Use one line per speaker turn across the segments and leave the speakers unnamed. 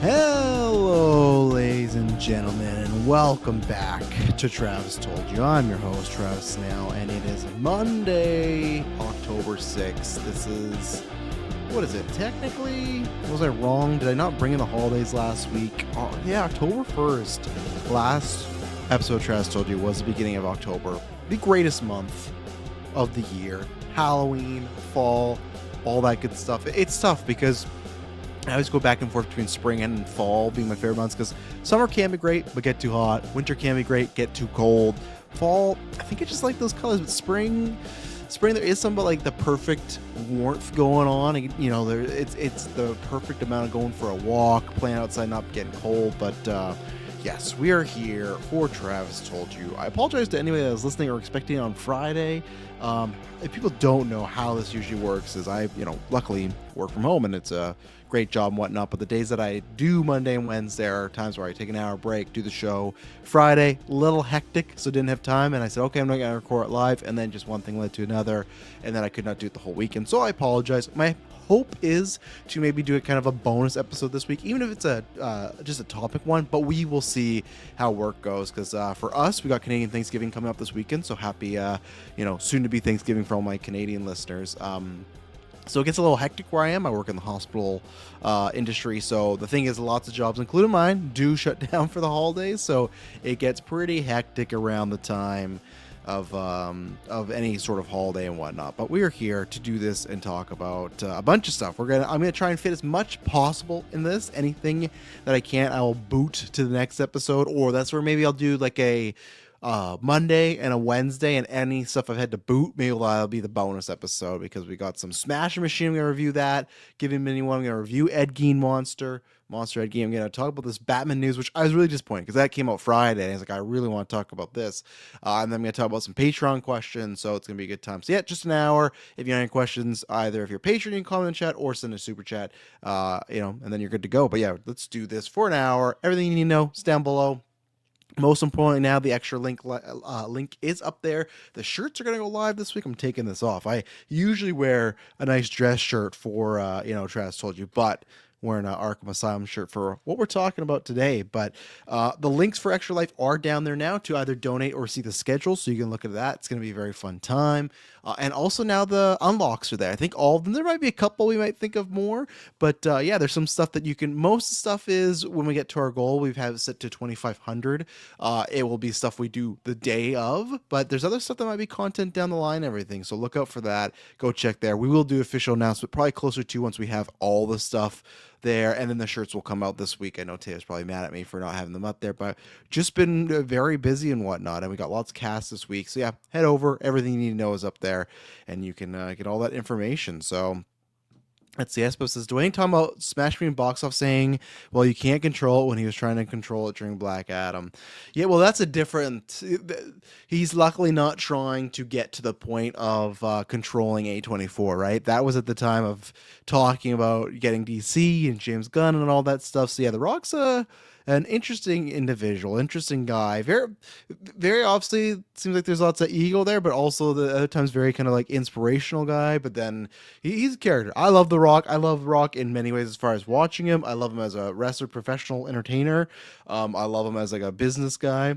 Hello, ladies and gentlemen, and welcome back to Travis Told You. I'm your host, Travis Snail, and it is Monday, October 6th. This is, what is it, technically? Was I wrong? Did I not bring in the holidays last week? Oh, yeah, October 1st. Last episode of Travis Told You was the beginning of October. The greatest month of the year. Halloween, fall, all that good stuff. It's tough because I always go back and forth between spring and fall being my favorite months because summer can be great, but get too hot. Winter can be great, get too cold. Fall, I think I just like those colors, but spring, there is some like the perfect warmth going on. You know, it's the perfect amount of going for a walk, playing outside, not getting cold. But yes, we are here for Travis Told You. I apologize to anybody that was listening or expecting it on Friday. If people don't know how this usually works, is I, luckily work from home and it's a great job and whatnot, but the days that I do Monday and Wednesday are times where I take an hour break, do the show. Friday, a little hectic, so didn't have time, and I said, okay, I'm not going to record it live, and then just one thing led to another, and then I could not do it the whole weekend, so I apologize. My hope is to maybe do it kind of a bonus episode this week, even if it's just a topic one, but we will see how work goes, because for us, we got Canadian Thanksgiving coming up this weekend, so happy, soon to be Thanksgiving for all my Canadian listeners. So it gets a little hectic where I am. I work in the hospital industry, so the thing is, lots of jobs, including mine, do shut down for the holidays, so it gets pretty hectic around the time of any sort of holiday and whatnot. But we are here to do this and talk about a bunch of stuff. I'm gonna try and fit as much possible in this. Anything that I can't, I will boot to the next episode, or that's where maybe I'll do like a Monday and a Wednesday, and any stuff I've had to boot, maybe that'll be the bonus episode, because we got some Smash Machine. I'm going to review that. Give him anyone. I'm going to review Ed Gein Monster Ed Gein. I'm going to talk about this Batman news, which I was really disappointed because that came out Friday. And I was like, I really want to talk about this. And then I'm going to talk about some Patreon questions. So it's going to be a good time. So yeah, just an hour. If you have any questions, either if you're a patron, you can comment in chat or send a super chat, and then you're good to go. But yeah, let's do this for an hour. Everything you need to know is down below. Most importantly, now the extra link is up there. The shirts are going to go live this week. I'm taking this off. I usually wear a nice dress shirt for, Travis Told You, but wearing an Arkham Asylum shirt for what we're talking about today. But the links for Extra Life are down there now to either donate or see the schedule, so you can look at that. It's going to be a very fun time. And also now the unlocks are there. I think all of them. There might be a couple we might think of more, but there's some stuff that you can. Most stuff is when we get to our goal. We've had it set to 2,500. It will be stuff we do the day of, but there's other stuff that might be content down the line. Everything. So look out for that. Go check there. We will do official announcement probably closer to once we have all the stuff there, and then the shirts will come out this week. I know Taylor's probably mad at me for not having them up there, but just been very busy and whatnot, and we got lots of casts this week. So yeah, head over. Everything you need to know is up there, and you can get all that information. So let's see. Espo says, Dwayne talking about Smash Me in box off saying, well, you can't control it when he was trying to control it during Black Adam. Yeah, well, that's a different. He's luckily not trying to get to the point of controlling A24, right? That was at the time of talking about getting DC and James Gunn and all that stuff. So yeah, The Rock's an interesting individual, interesting guy. Very, very obviously seems like there's lots of ego there, but also the other times very kind of like inspirational guy. But then he's a character. I love The Rock. I love Rock in many ways as far as watching him. I love him as a wrestler, professional entertainer. I love him as like a business guy.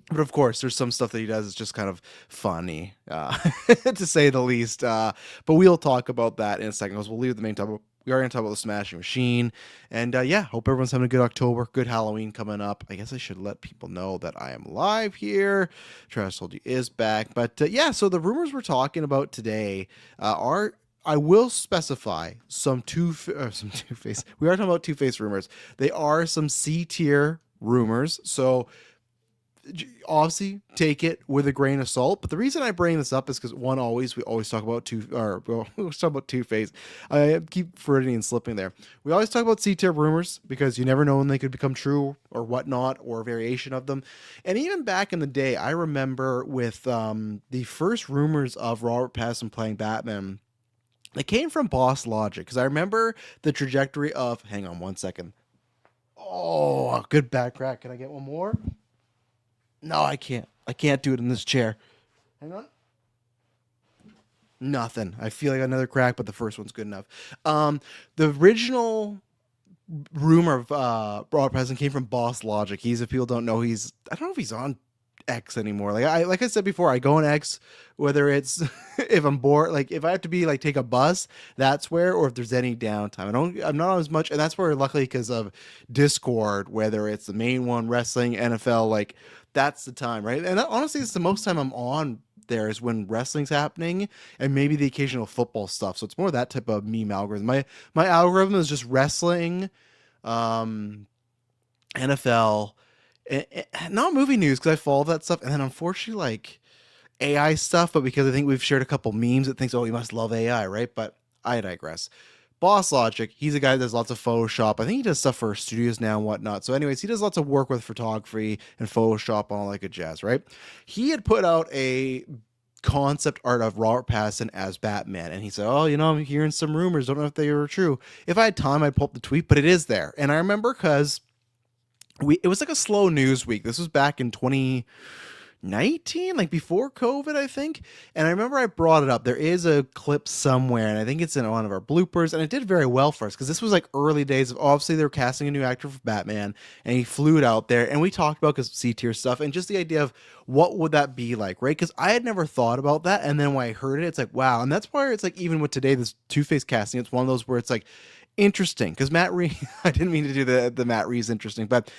But of course, there's some stuff that he does is just kind of funny, to say the least. But we'll talk about that in a second, because we'll leave the main topic. We are going to talk about the Smashing Machine. And hope everyone's having a good October, good Halloween coming up. I guess I should let people know that I am live here. Travis Told You is back. But so the rumors we're talking about today are, I will specify, some Two-Face. We are talking about Two-Face rumors. They are some C-tier rumors. So obviously take it with a grain of salt, but the reason I bring this up is because we always talk about Two-Face. I keep forgetting and slipping there. We always talk about C-tier rumors because you never know when they could become true or whatnot, or a variation of them. And even back in the day, I remember with the first rumors of Robert Pattinson playing Batman, they came from Boss Logic, because I remember the trajectory of, hang on one second. Oh, good back crack. Can I get one more? No, I can't. I can't do it in this chair. Hang on. Nothing. I feel like another crack, but the first one's good enough. The original rumor of Robert Pattinson came from Boss Logic. He's, if people don't know, I don't know if he's on X anymore. Like I said before, I go on X whether it's if I'm bored, like if I have to be like take a bus, that's where, or if there's any downtime. I'm not on as much, and that's where luckily because of Discord, whether it's the main one, wrestling, NFL, like that's the time, right? And that, honestly, it's the most time I'm on there is when wrestling's happening and maybe the occasional football stuff. So it's more that type of meme algorithm. My algorithm is just wrestling, um, NFL, not movie news because I follow that stuff, and then unfortunately like AI stuff. But because I think we've shared a couple memes, it thinks, oh, you must love AI, right? But I digress. Boss Logic, he's a guy that does lots of Photoshop. I think he does stuff for studios now and whatnot. So, anyways, he does lots of work with photography and Photoshop and all that good jazz, right? He had put out a concept art of Robert Pattinson as Batman, and he said, "Oh, I'm hearing some rumors. Don't know if they were true. If I had time, I'd pull up the tweet, but it is there." And I remember because it was like a slow news week. This was back in 2019, like before COVID, I think. And I remember I brought it up. There is a clip somewhere, and I think it's in one of our bloopers, and it did very well for us because this was like early days of obviously they were casting a new actor for Batman, and he flew it out there, and we talked about because C tier stuff and just the idea of what would that be like, right? Because I had never thought about that, and then when I heard it, it's like wow, and that's why it's like even with today this Two-Face casting, it's one of those where it's like interesting because Matt Reeves. I didn't mean to do the Matt Reeves interesting, but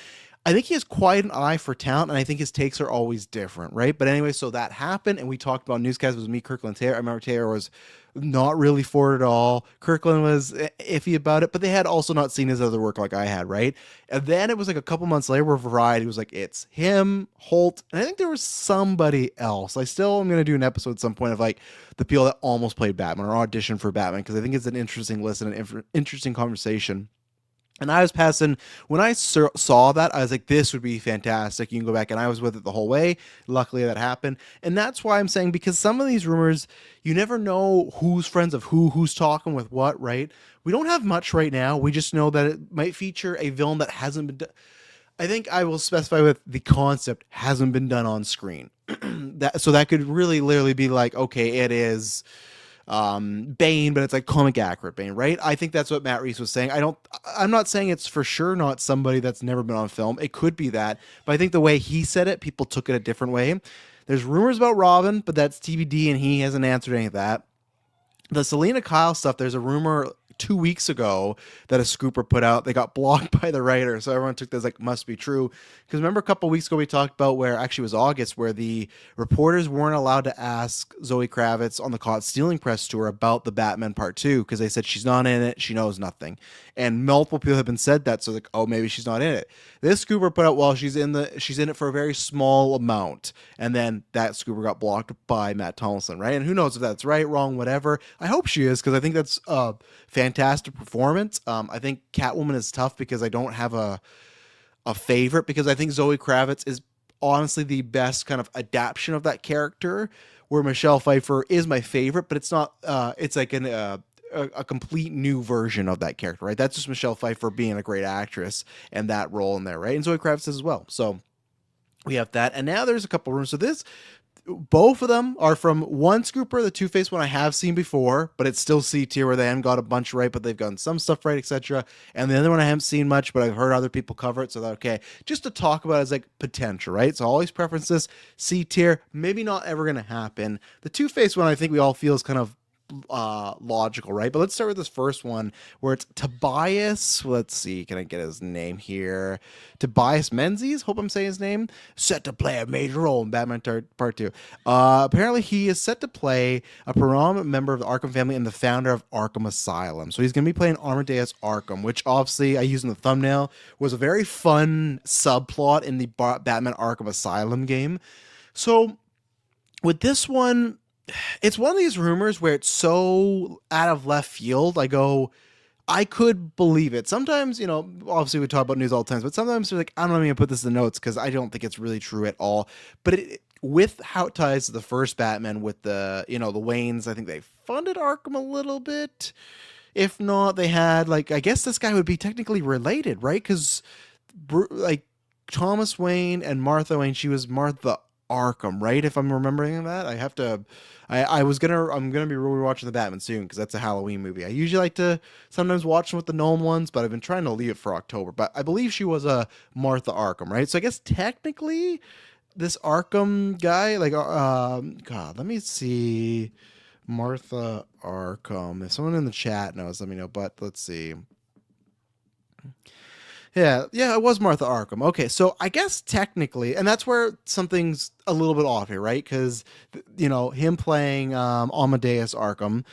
I think he has quite an eye for talent, and I think his takes are always different, right? But anyway, so that happened, and we talked about newscasts with me, Kirkland, Taylor. I remember Taylor was not really for it at all. Kirkland was iffy about it, but they had also not seen his other work like I had, right? And then it was like a couple months later where Variety was like, it's him, Holt, and I think there was somebody else. I still am going to do an episode at some point of like the people that almost played Batman or auditioned for Batman, because I think it's an interesting listen, an interesting conversation. And I was passing, when I saw that, I was like, this would be fantastic. You can go back, and I was with it the whole way. Luckily, that happened. And that's why I'm saying, because some of these rumors, you never know who's friends of who's talking with what, right? We don't have much right now. We just know that it might feature a villain that hasn't been done. I think I will specify with the concept hasn't been done on screen. So that could really literally be like, okay, it is Bane, but it's like comic accurate Bane, right? I think that's what Matt Reeves was saying. I'm not saying it's for sure not somebody that's never been on film. It could be that, but I think the way he said it, people took it a different way. There's rumors about Robin, but that's TBD, and he hasn't answered any of that. The Selena Kyle stuff, there's a rumor 2 weeks ago that a scooper put out. They got blocked by the writer, so everyone took this like must be true. Because remember a couple weeks ago we talked about where actually it was August where the reporters weren't allowed to ask Zoe Kravitz on the Caught Stealing press tour about the Batman Part 2 because they said she's not in it, she knows nothing. And multiple people have been said that, so like, oh, maybe she's not in it. This scooper put out, well, she's in it for a very small amount, and then that scooper got blocked by Matt Tomlinson, right? And who knows if that's right, wrong, whatever. I hope she is because I think that's fantastic performance. I think Catwoman is tough because I don't have a favorite, because I think Zoe Kravitz is honestly the best kind of adaptation of that character, where Michelle Pfeiffer is my favorite, but it's not it's like a complete new version of that character, right? That's just Michelle Pfeiffer being a great actress and that role in there, right? And Zoe Kravitz as well. So we have that, and now there's a couple rooms. So both of them are from one scooper, the Two-Face one I have seen before, but it's still C tier where they haven't got a bunch right, but they've gotten some stuff right, etc. And the other one I haven't seen much, but I've heard other people cover it, so that okay, just to talk about it as like potential, right? So always preferences, C tier, maybe not ever gonna happen. The Two-Face one I think we all feel is kind of logical, right? But let's start with this first one where it's Tobias. Let's see, can I get his name here? Tobias Menzies, hope I'm saying his name. Set to play a major role in Batman Part 2. Apparently he is set to play a prominent member of the Arkham family and the founder of Arkham Asylum. So he's going to be playing Amadeus Arkham, which obviously I used in the thumbnail was a very fun subplot in the Batman Arkham Asylum game. So with this one, it's one of these rumors where it's so out of left field. I could believe it. Sometimes, obviously we talk about news all the time, but sometimes they're like, I'm not even gonna put this in the notes because I don't think it's really true at all. But with how it ties to the first Batman with the Waynes, I think they funded Arkham a little bit. If not, they had I guess this guy would be technically related, right? Because like Thomas Wayne and Martha Wayne, she was Martha Arkham, right? If I'm remembering that, I have to. I'm gonna be rewatching the Batman soon because that's a Halloween movie. I usually like to sometimes watch them with the Nolan ones, but I've been trying to leave it for October. But I believe she was a Martha Arkham, right? So I guess technically this Arkham guy, like, God, let me see, Martha Arkham. If someone in the chat knows, let me know. But let's see. Yeah, it was Martha Arkham. Okay, so I guess technically, and that's where something's a little bit off here, right? Because him playing Amadeus Arkham,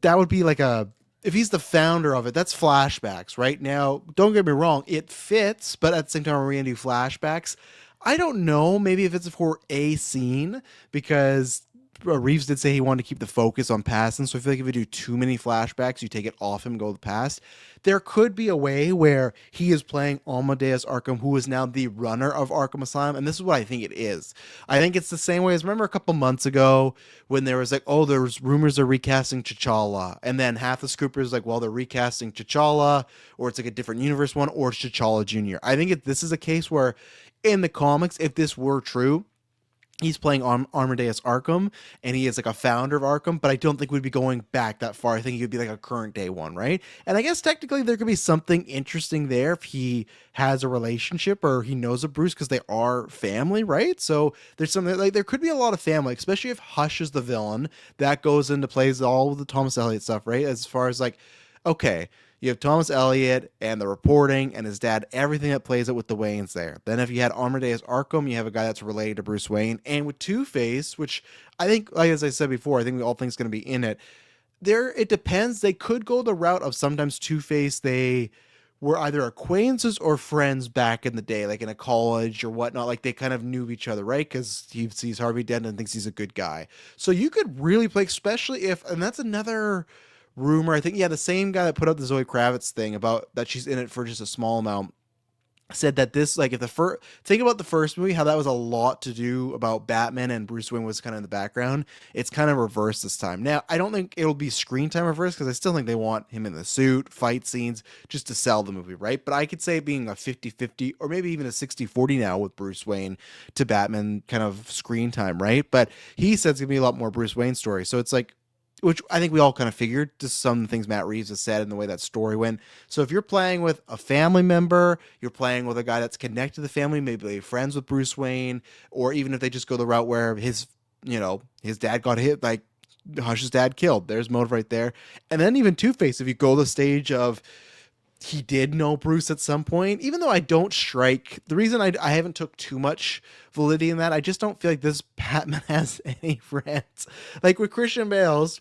that would be like a if he's the founder of it, that's flashbacks, right? Now, don't get me wrong, it fits, but at the same time, we're gonna do flashbacks. I don't know, maybe if it's for a scene, because Reeves did say he wanted to keep the focus on past, and so I feel like if you do too many flashbacks, you take it off him, go to the past. There could be a way where he is playing Amadeus Arkham, who is now the runner of Arkham Asylum, and this is what I think it is. I think it's the same way as remember a couple months ago when there was like, oh, there was rumors of recasting T'Challa, and then half the scoopers like, well, they're recasting T'Challa, or it's like a different universe one, or it's T'Challa Jr. I think this is a case where in the comics, if this were true, he's playing Amadeus Arkham, and he is like a founder of Arkham, but I don't think we'd be going back that far. I think he would be like a current day one, right? And I guess technically there could be something interesting there if he has a relationship or he knows of Bruce because they are family, right? So there's something like there could be a lot of family, especially if Hush is the villain. That goes into plays all of the Thomas Elliot stuff, right? As far as like, okay, you have Thomas Elliot and the reporting and his dad, everything that plays it with the Waynes there. Then if you had Amadeus Arkham, you have a guy that's related to Bruce Wayne. And with Two-Face, which I think, like as I said before, I think we all think is going to be in it. There, it depends. They could go the route of sometimes Two-Face, they were either acquaintances or friends back in the day, like in a college or whatnot. Like they kind of knew each other, right? Because he sees Harvey Dent and thinks he's a good guy. So you could really play, especially if, and that's another rumor. I think, yeah, the same guy that put out the Zoe Kravitz thing about that she's in it for just a small amount said that this, like, if the first, think about the first movie, how that was a lot to do about Batman and Bruce Wayne was kind of in the background. It's kind of reversed this time. Now, I don't think it'll be screen time reversed because I still think they want him in the suit, fight scenes, just to sell the movie, right? But I could say being a 50-50 or maybe even a 60-40 now with Bruce Wayne to Batman kind of screen time, right? But he said it's going to be a lot more Bruce Wayne story. So it's like, which I think we all kind of figured, just some things Matt Reeves has said and the way that story went. So if you're playing with a family member, you're playing with a guy that's connected to the family, maybe they're friends with Bruce Wayne, or even if they just go the route where his dad got hit, like Hush's dad killed. There's motive right there. And then even Two-Face, if you go the stage of he did know Bruce at some point, even though I don't strike, the reason I haven't took too much validity in that, I just don't feel like this Batman has any friends. Like with Christian Bale's,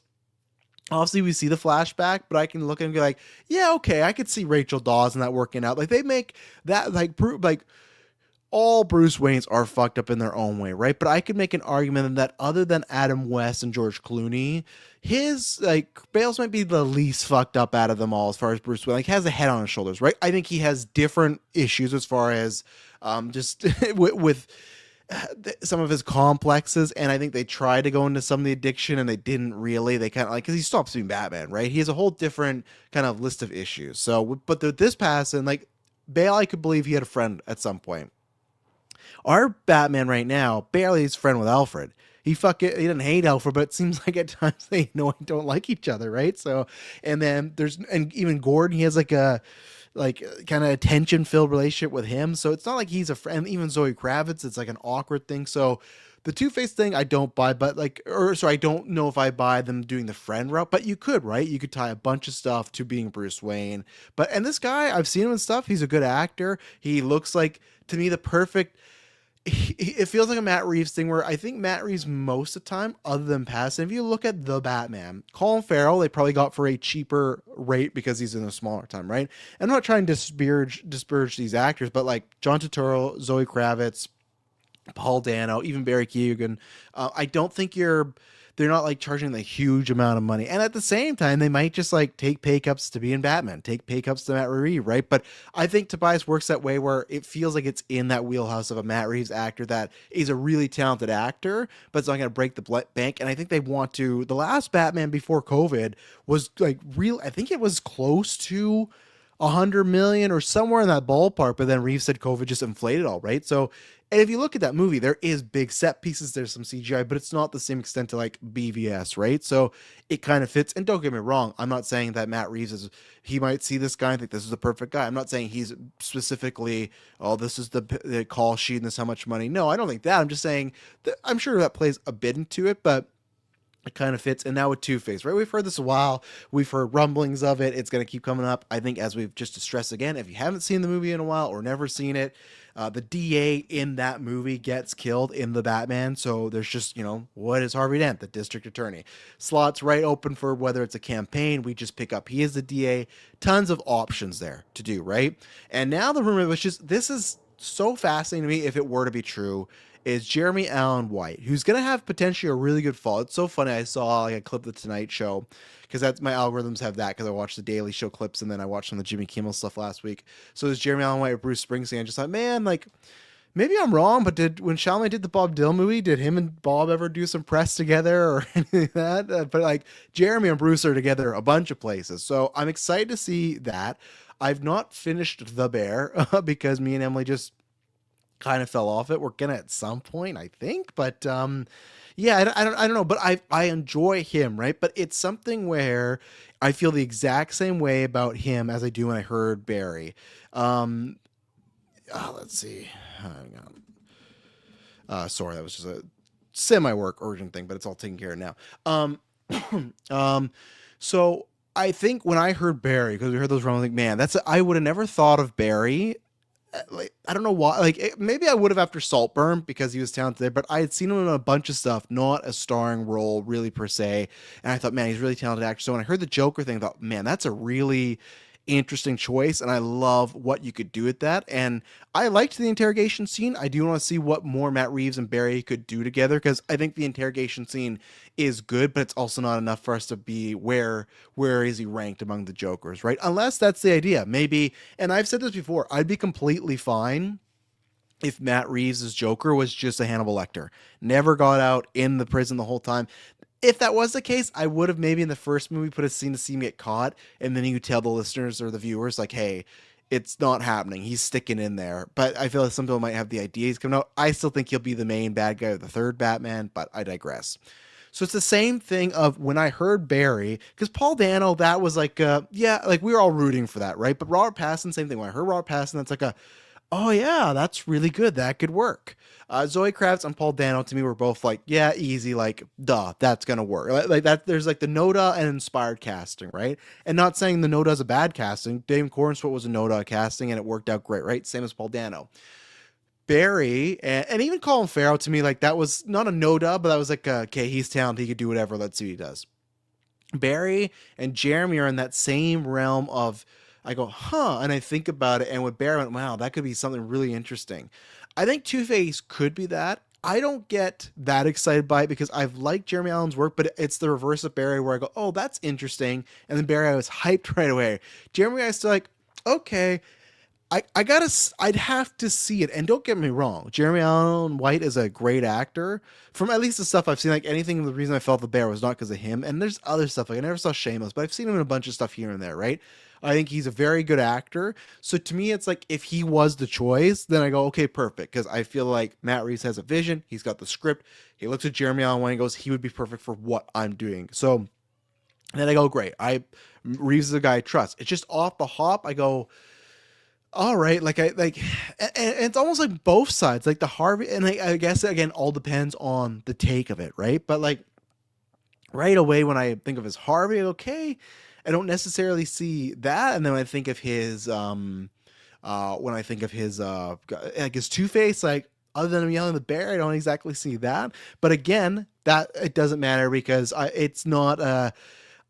obviously we see the flashback, but I can look and be like, yeah, okay, I could see Rachel Dawes and that working out. Like they make that like all Bruce Waynes are fucked up in their own way, right? But I could make an argument that other than Adam West and George Clooney, his like Bale's might be the least fucked up out of them all as far as Bruce Wayne. Like has a head on his shoulders, right? I think he has different issues as far as just with some of his complexes, and I think they tried to go into some of the addiction and they didn't really. They kind of like, because he stops being Batman, right? He has a whole different kind of list of issues. So but this pass, and like Bale, I could believe he had a friend at some point. Our Batman right now barely is friend with Alfred. He didn't hate Alfred, but it seems like at times they don't like each other, right? So, and then and even Gordon, he has like a kind of tension filled relationship with him. So it's not like he's a friend. Even Zoe Kravitz, it's like an awkward thing. So the Two-Face thing, I don't buy, but I don't know if I buy them doing the friend route, but you could, right? You could tie a bunch of stuff to being Bruce Wayne. And this guy, I've seen him and stuff. He's a good actor. He looks like, to me, the perfect, it feels like a Matt Reeves thing where I think Matt Reeves most of the time, other than past, and if you look at The Batman, Colin Farrell, they probably got for a cheaper rate because he's in a smaller time, right? I'm not trying to disparage these actors, but like John Turturro, Zoe Kravitz, Paul Dano, even Barry Keoghan, I don't think they're not like charging the huge amount of money. And at the same time, they might just like take pay cuts to be in Batman, take pay cuts to Matt Reeves, right? But I think Tobias works that way where it feels like it's in that wheelhouse of a Matt Reeves actor that is a really talented actor, but it's not going to break the bank. And I think they want to, the last Batman before COVID was like real. I think it was close to 100 million or somewhere in that ballpark. But then Reeves said COVID just inflated all, right? So, and if you look at that movie, there is big set pieces, there's some CGI, but it's not the same extent to like BVS, right? So it kind of fits. And don't get me wrong, I'm not saying that Matt Reeves is, he might see this guy and think this is the perfect guy. I'm not saying he's specifically, oh, this is the call sheet and this is how much money. No, I don't think that. I'm just saying that I'm sure that plays a bit into it, but it kind of fits. And now with Two-Face, right? We've heard this a while. We've heard rumblings of it. It's going to keep coming up. I think, as we've just stressed again, if you haven't seen the movie in a while or never seen it, the DA in that movie gets killed in the Batman. So there's just, what is Harvey Dent, the district attorney? Slots right open for whether it's a campaign. We just pick up, he is the DA. Tons of options there to do, right? And now the rumor, which is, this is so fascinating to me if it were to be true, is Jeremy Allen White, who's going to have potentially a really good fall. It's so funny. I saw like a clip of the Tonight Show, because that's, my algorithms have that, because I watched the Daily Show clips and then I watched some of the Jimmy Kimmel stuff last week. So there's Jeremy Allen White with Bruce Springsteen. I just thought, man, like, maybe I'm wrong, but when Chalamet did the Bob Dylan movie, did him and Bob ever do some press together or anything like that? But like, Jeremy and Bruce are together a bunch of places. So I'm excited to see that. I've not finished The Bear because me and Emily just kind of fell off it. We're gonna at some point, I think, but yeah, I don't know, but I enjoy him, right? But it's something where I feel the exact same way about him as I do when I heard Barry. Let's see, hang on. Sorry, that was just a semi-work urgent thing, but it's all taken care of now. So I think when I heard Barry, because we heard those rumblings, like, man, I would have never thought of Barry. Like, I don't know why. Like, maybe I would have after Saltburn because he was talented there, but I had seen him in a bunch of stuff, not a starring role really per se. And I thought, man, he's a really talented actor. So when I heard the Joker thing, I thought, man, that's a really interesting choice, and I love what you could do with that. And I liked the interrogation scene. I do want to see what more Matt Reeves and Barry could do together, because I think the interrogation scene is good, but it's also not enough for us to be where is he ranked among the Jokers, right? Unless that's the idea, maybe. And I've said this before, I'd be completely fine if Matt Reeves' Joker was just a Hannibal Lecter, never got out, in the prison the whole time. If that was the case, I would have maybe in the first movie put a scene to see him get caught, and then you tell the listeners or the viewers, like, hey, it's not happening. He's sticking in there. But I feel like some people might have the idea he's coming out. I still think he'll be the main bad guy of the third Batman, but I digress. So it's the same thing of when I heard Barry, because Paul Dano, that was like, yeah, like we were all rooting for that, right? But Robert Pattinson, same thing. When I heard Robert Pattinson, that's like oh yeah, that's really good. That could work. Zoe Kravitz and Paul Dano, to me, were both like, yeah, easy, like, duh, that's gonna work. Like that, there's like the Noda and inspired casting, right? And not saying the Noda is a bad casting. Dave Cornswell was a Noda casting, and it worked out great, right? Same as Paul Dano. Barry and even Colin Farrell, to me, like, that was not a Noda, but that was like, okay, he's talented, he could do whatever. Let's see what he does. Barry and Jeremy are in that same realm of, I go, huh, and I think about it, and with Barry, I went, wow, that could be something really interesting. I think Two-Face could be that. I don't get that excited by it because I've liked Jeremy Allen's work, but it's the reverse of Barry, where I go, oh, that's interesting, and then Barry, I was hyped right away. Jeremy, I was still like, okay, I'd have to see it. And don't get me wrong, Jeremy Allen White is a great actor. From at least the stuff I've seen, like anything, the reason I felt The Bear was not because of him. And there's other stuff, like I never saw Shameless, but I've seen him in a bunch of stuff here and there, right? I think he's a very good actor. So to me, it's like, if he was the choice, then I go, okay, perfect. Because I feel like Matt Reeves has a vision. He's got the script. He looks at Jeremy Allen White and goes, he would be perfect for what I'm doing. So and then I go, great. Reeves is a guy I trust. It's just off the hop. I go, all right, and it's almost like both sides, like the Harvey, and I guess again, all depends on the take of it, right? But like right away, when I think of his Harvey, okay, I don't necessarily see that, and then when I think of his, like his Two-Face, like other than him yelling the bear, I don't exactly see that. But again, that it doesn't matter because it's not.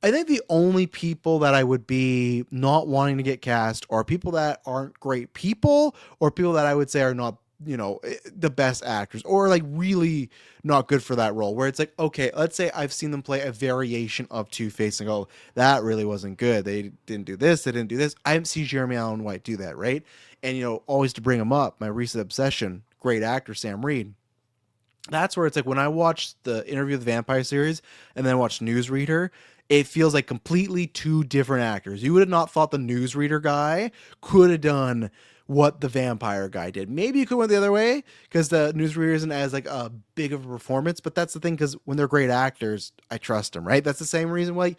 I think the only people that I would be not wanting to get cast are people that aren't great people, or people that I would say are not, the best actors, or like really not good for that role, where it's like, okay, let's say I've seen them play a variation of Two-Face and go, that really wasn't good. They didn't do this. They didn't do this. I haven't seen Jeremy Allen White do that. Right. And, always to bring him up, my recent obsession, great actor, Sam Reed. That's where it's like when I watched the Interview with the Vampire series and then watched Newsreader, it feels like completely two different actors. You would have not thought the Newsreader guy could have done what the vampire guy did. Maybe you could went the other way because the Newsreader isn't as like a big of a performance, but that's the thing because when they're great actors, I trust them, right? That's the same reason why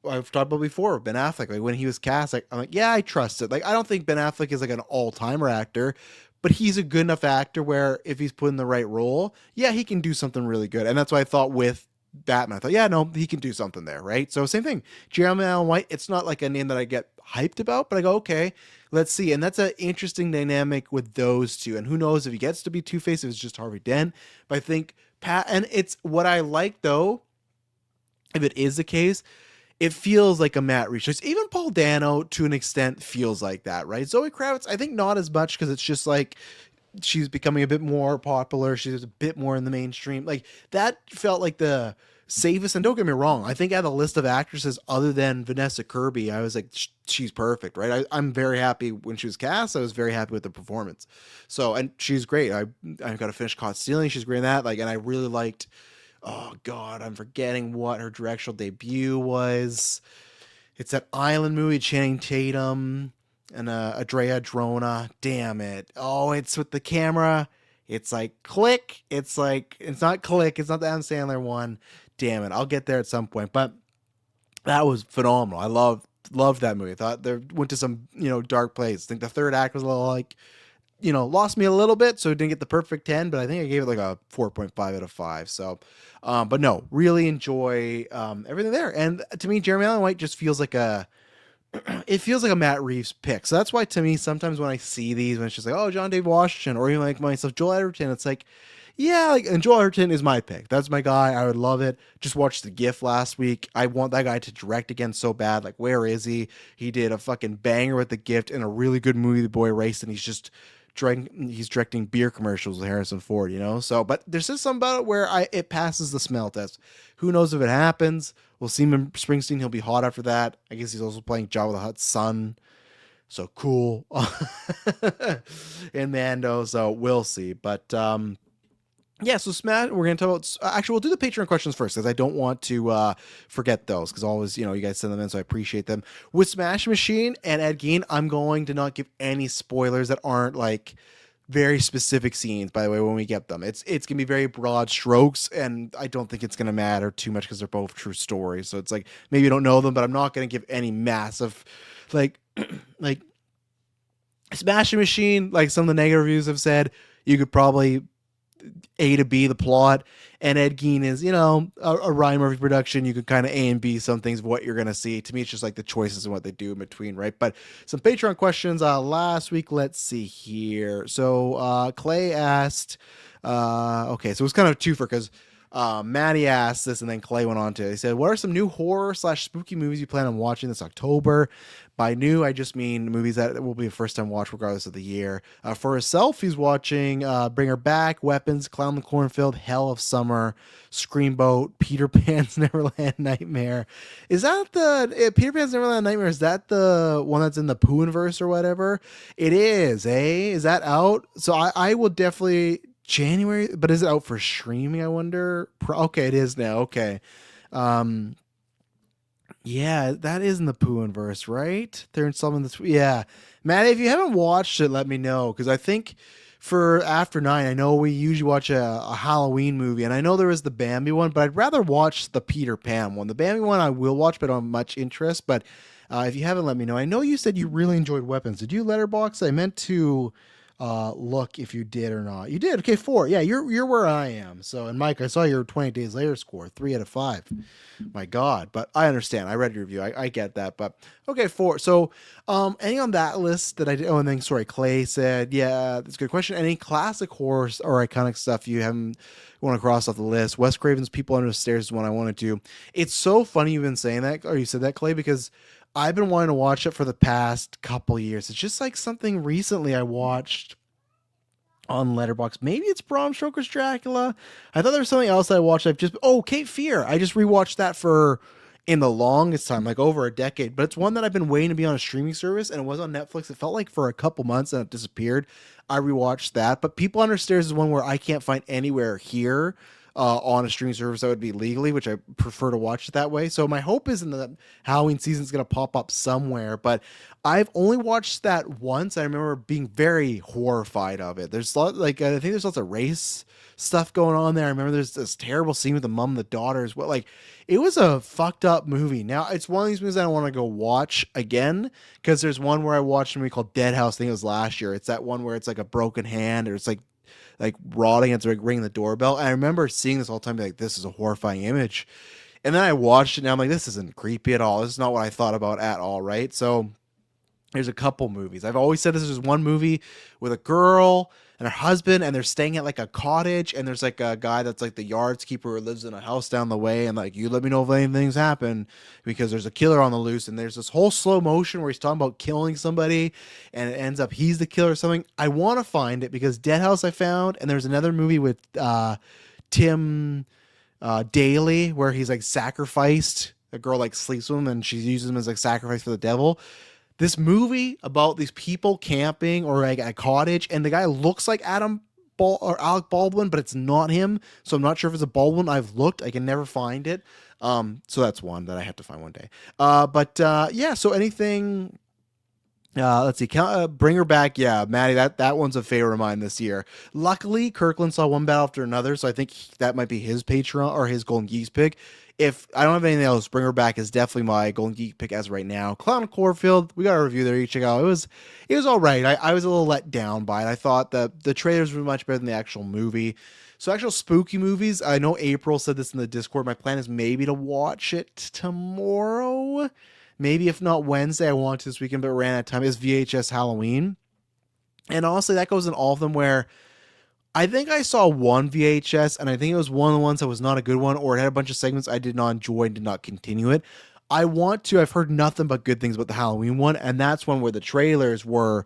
I've talked about before Ben Affleck. Like when he was cast, like I'm like, yeah, I trust it. Like I don't think Ben Affleck is like an all-timer actor, but he's a good enough actor where if he's put in the right role, yeah, he can do something really good. And that's what I thought with Batman. I thought, yeah, no, he can do something there, right? So same thing. Jeremy Allen White, it's not like a name that I get hyped about, but I go, okay, let's see. And that's an interesting dynamic with those two. And who knows if he gets to be Two-Face, if it's just Harvey Dent. But I think Pat, and it's what I like though, if it is the case, it feels like a Matt Reeves choice. Even Paul Dano, to an extent, feels like that, right? Zoe Kravitz, I think not as much because it's just like she's becoming a bit more popular. She's a bit more in the mainstream. Like that felt like the safest. And don't get me wrong, I think out of the list of actresses other than Vanessa Kirby, I was like, she's perfect, right? I'm very happy when she was cast. I was very happy with the performance. So, and she's great. I've got to finish Caught Stealing. She's great in that. Like, and I really liked. Oh God, I'm forgetting what her directorial debut was. It's that Island movie, Channing Tatum and Adria Drona. Damn it! Oh, it's with the camera. It's like click. It's like it's not click. It's not the Adam Sandler one. Damn it! I'll get there at some point. But that was phenomenal. I loved that movie. I thought they went to some dark place. I think the third act was a little like lost me a little bit, so it didn't get the perfect 10, but I think I gave it like a 4.5 out of 5. So, but no, really enjoy everything there. And to me, Jeremy Allen White just feels like it feels like a Matt Reeves pick. So that's why to me, sometimes when I see these, when it's just like, oh, John David Washington, or even like myself, Joel Edgerton, it's like, yeah, like, and Joel Edgerton is my pick. That's my guy. I would love it. Just watched The Gift last week. I want that guy to direct again so bad. Like, where is he? He did a fucking banger with The Gift and a really good movie, The Boy Race, and he's directing beer commercials with Harrison Ford, So, but there's just something about it where it passes the smell test. Who knows if it happens? We'll see him in Springsteen. He'll be hot after that. I guess he's also playing Jabba the Hutt's son. So cool. And Mando. So we'll see. But, yeah, so Smash, we're going to talk about, actually, we'll do the Patreon questions first because I don't want to forget those because always, you guys send them in, so I appreciate them. With Smash Machine and Ed Gein, I'm going to not give any spoilers that aren't like very specific scenes, by the way, when we get them. It's going to be very broad strokes, and I don't think it's going to matter too much because they're both true stories. So it's like, maybe you don't know them, but I'm not going to give any massive, like, like, Smash Machine, like some of the negative reviews have said, you could probably A to B the plot, and Ed Gein is a Ryan Murphy production. You can kind of A and B some things of what you're gonna see. To me, it's just like the choices and what they do in between, right? But some Patreon questions last week. Let's see here. So Clay asked, okay, so it was kind of twofer because Maddie asked this and then Clay went on to it. He said, what are some new horror/spooky movies you plan on watching this October? By new, I just mean movies that will be a first-time watch regardless of the year. For himself, he's watching Bring Her Back, Weapons, Clown in the Cornfield, Hell of Summer, Screamboat, Peter Pan's Neverland Nightmare. Is that the Peter Pan's Neverland Nightmare? Is that the one that's in the Pooh-verse or whatever? It is, eh? Is that out? So I will definitely January, but is it out for streaming? I wonder. Okay, it is now. Okay. Yeah, that is in the Pooh-verse, right? They're in some of this. Yeah, Matt, if you haven't watched it, let me know because I think for After 9, I know we usually watch a Halloween movie, and I know there is the Bambi one, but I'd rather watch the Peter Pan one. The Bambi one I will watch, but I don't have much interest. But if you haven't, let me know. I know you said you really enjoyed Weapons. Did you letterbox? I meant to look if you did or not. You did. Okay, 4. Yeah, you're where I am. So, and Mike, I saw your 20 Days Later score, 3 out of 5. My God, but I understand. I read your review. I get that. But okay, 4. So, any on that list that I did? Oh, and then sorry, Clay said, yeah, that's a good question. Any classic horror or iconic stuff you haven't want to cross off the list? Wes Craven's People Under the Stairs is one I wanted to. It's so funny you've been saying that, or you said that, Clay, because I've been wanting to watch it for the past couple years. It's just like something recently I watched on Letterboxd. Maybe it's Bram Stoker's Dracula. I thought there was something else I watched. Cape Fear. I just rewatched that for in the longest time, like over a decade. But it's one that I've been waiting to be on a streaming service, and it was on Netflix. It felt like for a couple months and it disappeared. I rewatched that. But People Under Stairs is one where I can't find anywhere here on a streaming service that would be legally, which I prefer to watch it that way. So my hope is in the Halloween season is going to pop up somewhere. But I've only watched that once. I remember being very horrified of it. There's like I think there's lots of race stuff going on there. I remember there's this terrible scene with the mom and the daughters. Well, like it was a fucked up movie. Now it's one of these movies I don't want to go watch again because there's one where I watched a movie called Dead House. I think it was last year. It's that one where it's like a broken hand or it's like rotting. It's like ringing the doorbell. And I remember seeing this all the time, like this is a horrifying image. And then I watched it and I'm like, this isn't creepy at all. This is not what I thought about at all, right? So there's a couple movies. I've always said this is one movie with a girl and her husband, and they're staying at like a cottage, and there's like a guy that's like the yards keeper who lives in a house down the way, and like, you let me know if anything's happened because there's a killer on the loose. And there's this whole slow motion where he's talking about killing somebody, and it ends up he's the killer or something. I want to find it because Dead House I found, and there's another movie with Tim Daly where he's like sacrificed. A girl like sleeps with him, and she uses him as like sacrifice for the devil. This movie about these people camping or like a cottage, and the guy looks like Alec Baldwin, but it's not him. So I'm not sure if it's a Baldwin. I've looked, I can never find it. So that's one that I have to find one day. Yeah. So anything? Let's see. Bring Her Back. Yeah, Maddie, that one's a favorite of mine this year. Luckily, Kirkland saw one battle after another, so I think that might be his Patreon or his Golden Geeks pick. If I don't have anything else, Bring Her Back is definitely my Golden Geek pick as of right now. Clown and Cloverfield, we got a review there. You check out. It was all right. I was a little let down by it. I thought that the trailers were much better than the actual movie. So actual spooky movies, I know April said this in the Discord. My plan is maybe to watch it tomorrow. Maybe if not Wednesday, I want to this weekend, but ran out of time. Is VHS Halloween. And honestly, that goes in all of them where I think I saw one VHS, and I think it was one of the ones that was not a good one, or it had a bunch of segments I did not enjoy and did not continue it. I've heard nothing but good things about the Halloween one, and that's one where the trailers were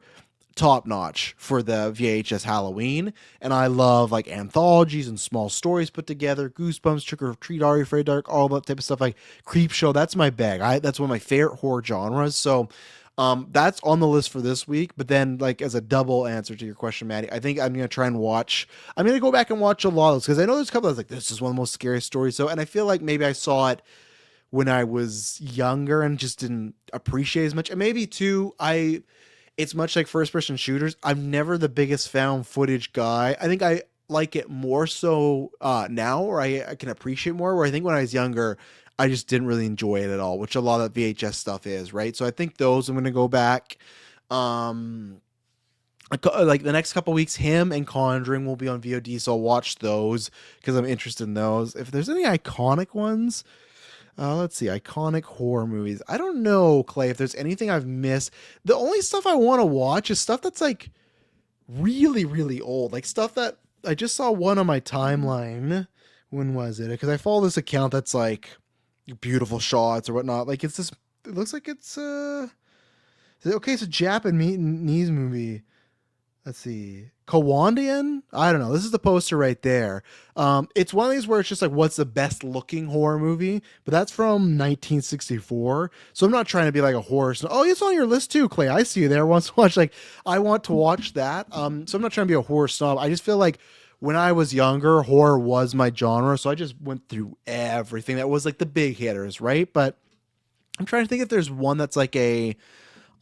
top notch for the VHS Halloween. And I love like anthologies and small stories put together, Goosebumps, Trick or Treat, Are You Afraid Dark, all that type of stuff, like Creep Show. That's my bag. That's one of my favorite horror genres. So that's on the list for this week. But then, like, as a double answer to your question, Maddie, I think I'm going to go back and watch a lot of those because I know there's a couple of like, this is one of the most scariest stories. So, and I feel like maybe I saw it when I was younger and just didn't appreciate as much. And maybe too, it's much like first person shooters. I'm never the biggest found footage guy. I think I like it more so now, or I can appreciate more, where I think when I was younger, I just didn't really enjoy it at all, which a lot of VHS stuff is, right? So I think those I'm going to go back. Like the next couple weeks, him and Conjuring will be on VOD, so I'll watch those because I'm interested in those. If there's any iconic ones, let's see, iconic horror movies. I don't know, Clay, if there's anything I've missed. The only stuff I want to watch is stuff that's like really, really old, like stuff that I just saw one on my timeline. When was it? Because I follow this account that's like beautiful shots or whatnot. Like it looks like it's it's a Japanese movie. Let's see, Kawandian. I don't know. This is the poster right there. It's one of these where it's just like, what's the best looking horror movie? But that's from 1964. So I'm not trying to be like a horror. Oh, it's on your list too, Clay. I see you there. Wants to watch, like, I want to watch that. So I'm not trying to be a horror snob. I just feel like when I was younger, horror was my genre. So I just went through everything that was like the big hitters, right? But I'm trying to think if there's one that's like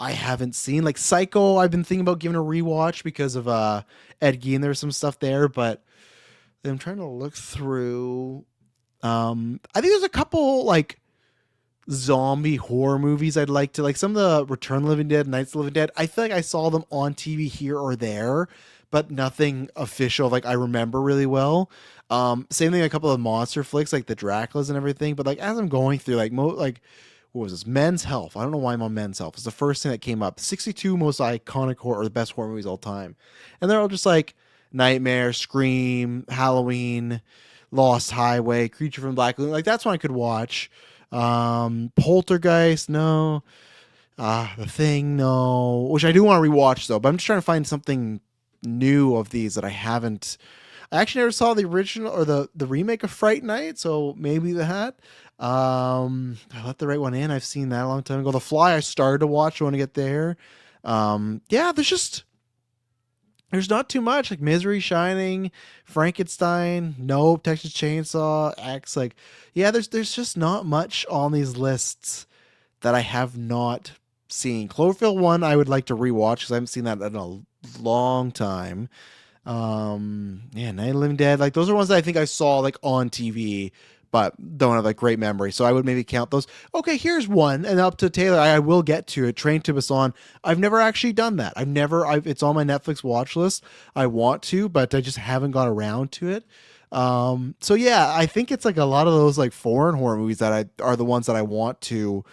I haven't seen. Like Psycho, I've been thinking about giving a rewatch because of Ed Gein. There's some stuff there, but I'm trying to look through. I think there's a couple like zombie horror movies I'd like to, like some of the Return of the Living Dead, Nights of the Living Dead. I feel like I saw them on TV here or there, but nothing official like I remember really well. Same thing, a couple of monster flicks like the Draculas and everything. But like as I'm going through, like what was this? Men's Health. I don't know why I'm on Men's Health. It's the first thing that came up. 62 most iconic horror or the best horror movies of all time. And they're all just like Nightmare, Scream, Halloween, Lost Highway, Creature from Black Lagoon. Like that's one I could watch. Poltergeist, no. The Thing, no. Which I do want to rewatch though. But I'm just trying to find something new of these that I haven't. I actually never saw the original or the remake of Fright Night, so maybe that. I let the right one in. I've seen that a long time ago. The Fly, I started to watch. I want to get there. Yeah, there's not too much like Misery, Shining, Frankenstein, Nope, Texas Chainsaw, X. Like, yeah, there's just not much on these lists that I have not seen. Cloverfield one, I would like to rewatch because I haven't seen that in a long time. Yeah, Night of the Living Dead, like those are ones that I think I saw like on TV, but don't have like great memory. So I would maybe count those. Okay, here's one, and up to Taylor, I will get to it. Train to Busan. I've never actually done that. It's on my Netflix watch list. I want to, but I just haven't got around to it. So yeah, I think it's like a lot of those like foreign horror movies that are the ones that I want to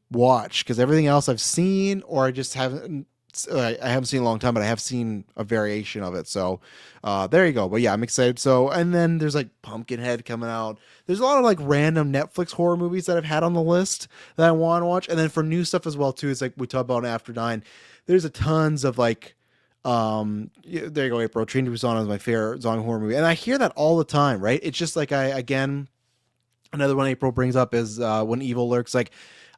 watch because everything else I've seen or I just haven't. I haven't seen in a long time, but I have seen a variation of it. So there you go. But yeah, I'm excited. So, and then there's like Pumpkinhead coming out. There's a lot of like random Netflix horror movies that I've had on the list that I want to watch. And then for new stuff as well too, it's like we talked about After 9. There's a tons of like, yeah, there you go, April. Train to Busan is my favorite zombie horror movie, and I hear that all the time. Right? It's just like another one April brings up is When Evil Lurks. Like,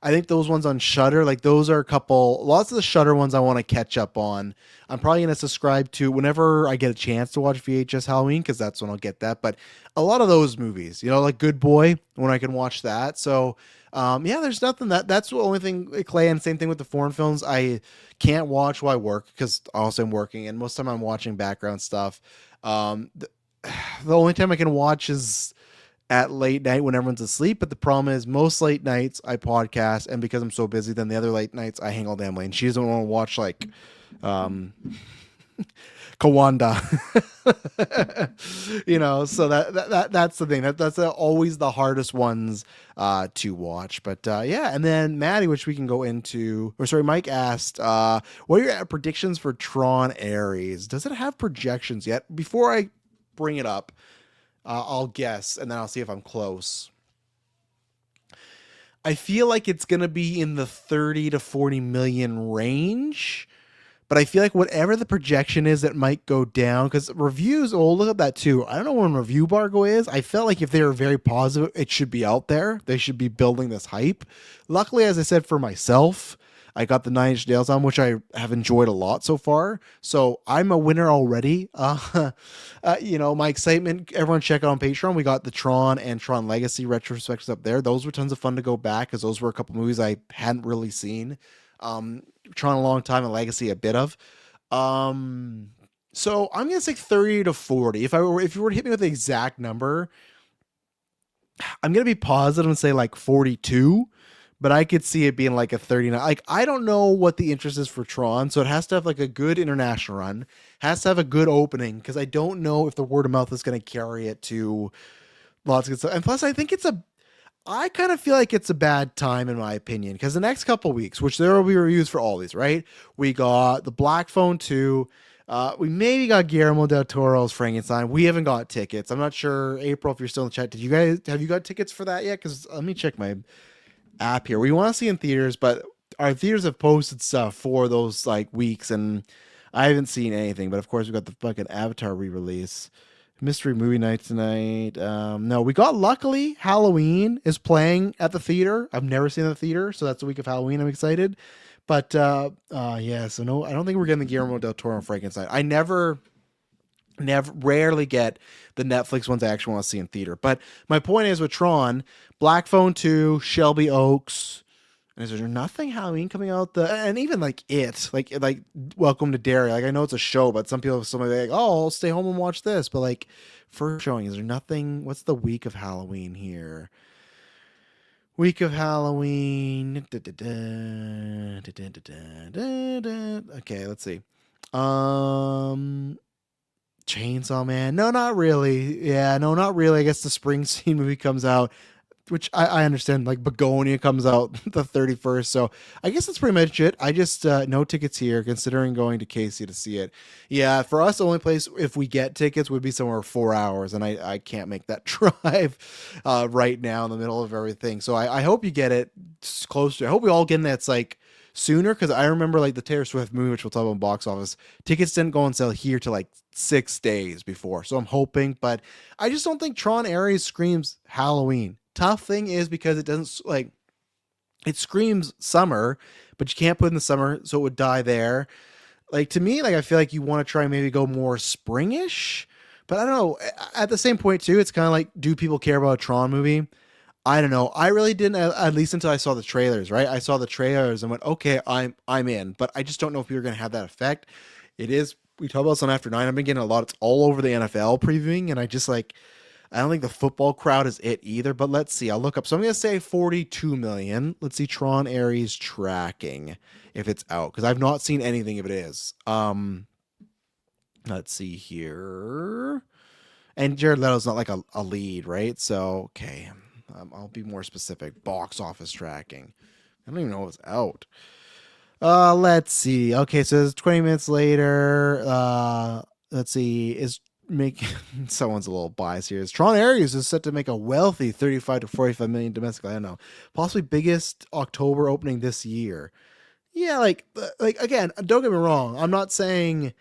I think those ones on Shudder, like those are lots of the Shudder ones I want to catch up on. I'm probably going to subscribe to whenever I get a chance to watch VHS Halloween because that's when I'll get that. But a lot of those movies, like Good Boy, when I can watch that. So, yeah, there's nothing that's the only thing, Clay, and same thing with the foreign films. I can't watch while I work because also I'm working and most of the time I'm watching background stuff. The only time I can watch is at late night when everyone's asleep. But the problem is most late nights I podcast, and because I'm so busy, then the other late nights I hang all damn late. And she doesn't want to watch like Kawanda. So that's the thing. That's always the hardest ones to watch. But yeah, and then Maddie, which we can go into, or sorry, Mike asked, what are your predictions for Tron Ares? Does it have projections yet? Before I bring it up, I'll guess, and then I'll see if I'm close. I feel like it's going to be in the 30 to 40 million range, but I feel like whatever the projection is, it might go down because reviews, oh, look at that too. I don't know when review bargo is. I felt like if they were very positive, it should be out there. They should be building this hype. Luckily, as I said, for myself, I got the 9 Inch Nails on, which I have enjoyed a lot so far. So I'm a winner already. My excitement, everyone check out on Patreon. We got the Tron and Tron Legacy retrospectives up there. Those were tons of fun to go back because those were a couple movies I hadn't really seen. Tron a long time and Legacy a bit of. So I'm going to say 30 to 40. If you were to hit me with the exact number, I'm going to be positive and say like 42. But I could see it being like a 39. Like, I don't know what the interest is for Tron, so it has to have like a good international run, has to have a good opening, because I don't know if the word of mouth is going to carry it to lots of good stuff. And plus, I kind of feel like it's a bad time, in my opinion, because the next couple weeks, which there will be reviews for all these, right? We got the Black Phone 2. We maybe got Guillermo del Toro's Frankenstein. We haven't got tickets. I'm not sure, April, if you're still in the chat. Have you got tickets for that yet? Because let me check my app here. We want to see in theaters, but our theaters have posted stuff for those like weeks, and I haven't seen anything. But of course, we got the fucking Avatar re-release, mystery movie night tonight. No, we got, luckily, Halloween is playing at the theater. I've never seen it at the theater, so that's the week of Halloween. I'm excited. But yeah, so no, I don't think we're getting the Guillermo del Toro and Frankenstein. I rarely get the Netflix ones I actually want to see in theater. But my point is with Tron, Black Phone 2, Shelby Oaks, and is there nothing Halloween coming out? And even like Welcome to Derry. Like, I know it's a show, but some people like, oh, I'll stay home and watch this. But like, first showing, is there nothing? What's the week of Halloween here? Week of Halloween. Okay, let's see. Chainsaw Man. No, not really. Yeah, no, not really. I guess the Spring Scene movie comes out, which I understand. Like, Begonia comes out the 31st. So I guess that's pretty much it. I just, no tickets here, considering going to Casey to see it. Yeah, for us, the only place, if we get tickets, would be somewhere 4 hours. And I can't make that drive right now in the middle of everything. So I hope you get it close to, I hope we all get in that's like sooner, because I remember like the Taylor Swift movie, which we'll talk about in box office, tickets didn't go on sale here till like 6 days before. So I'm hoping, but I just don't think Tron Ares screams Halloween. Tough thing is because it doesn't like it screams summer, but you can't put in the summer, so it would die there. Like to me, like I feel like you want to try and maybe go more springish, but I don't know. At the same point too, it's kind of like, do people care about a Tron movie? I don't know. I really didn't, at least until I saw the trailers. Right, I saw the trailers and went, okay, I'm in. But I just don't know if you're going to have that effect. It is. We talk about this on After Nine. I've been getting a lot. It's all over the NFL previewing, and I just like. I don't think the football crowd is it either. But let's see. I'll look up. So I'm going to say 42 million. Let's see Tron Ares tracking if it's out, because I've not seen anything if it is. Let's see here. And Jared Leto's not like a lead, right? So okay. I'll be more specific. Box office tracking. I don't even know if it's out. Let's see. Okay, so it's 20 minutes later. Let's see. Is make someone's a little biased here. Is Tron Ares is set to make a wealthy 35 to 45 million domestically. I don't know. Possibly biggest October opening this year. Yeah, like again, don't get me wrong. I'm not saying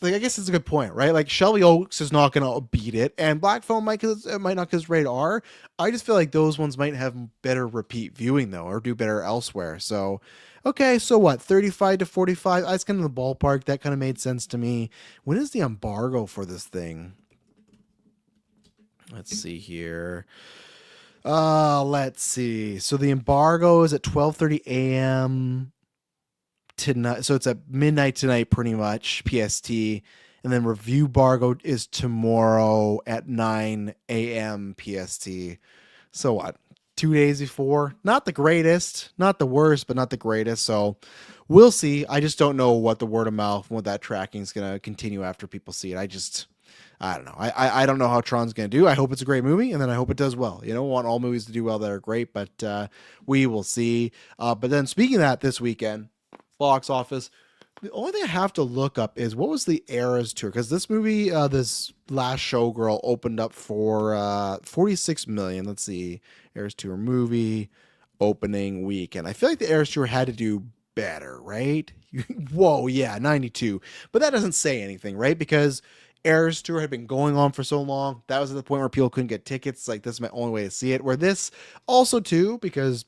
like I guess it's a good point, right? Like Shelby Oaks is not gonna beat it, and Black Phone might not because rated R. I just feel like those ones might have better repeat viewing though, or do better elsewhere. So, okay, so what? 35 to 45. That's kind of the ballpark. That kind of made sense to me. When is the embargo for this thing? Let's see here. Let's see. So the embargo is at 12:30 a.m. tonight, so it's at midnight tonight pretty much PST, and then review embargo is tomorrow at 9 a.m. PST. So what, 2 days before? Not the greatest, not the worst, but not the greatest. So we'll see. I just don't know what the word of mouth and what that tracking is going to continue after people see it. I don't know. I don't know how Tron's going to do. I hope it's a great movie, and then I hope it does well. You know, I want all movies to do well that are great, but we will see. But then speaking of that, this weekend, box office, the only thing I have to look up is what was the Eras tour, because this movie, this Last Showgirl, opened up for 46 million. Let's see, Eras tour movie opening weekend. I feel like the Eras tour had to do better, right? Whoa, yeah, 92, but that doesn't say anything, right? Because Eras tour had been going on for so long, that was at the point where people couldn't get tickets. Like, this is my only way to see it. Where this also too, because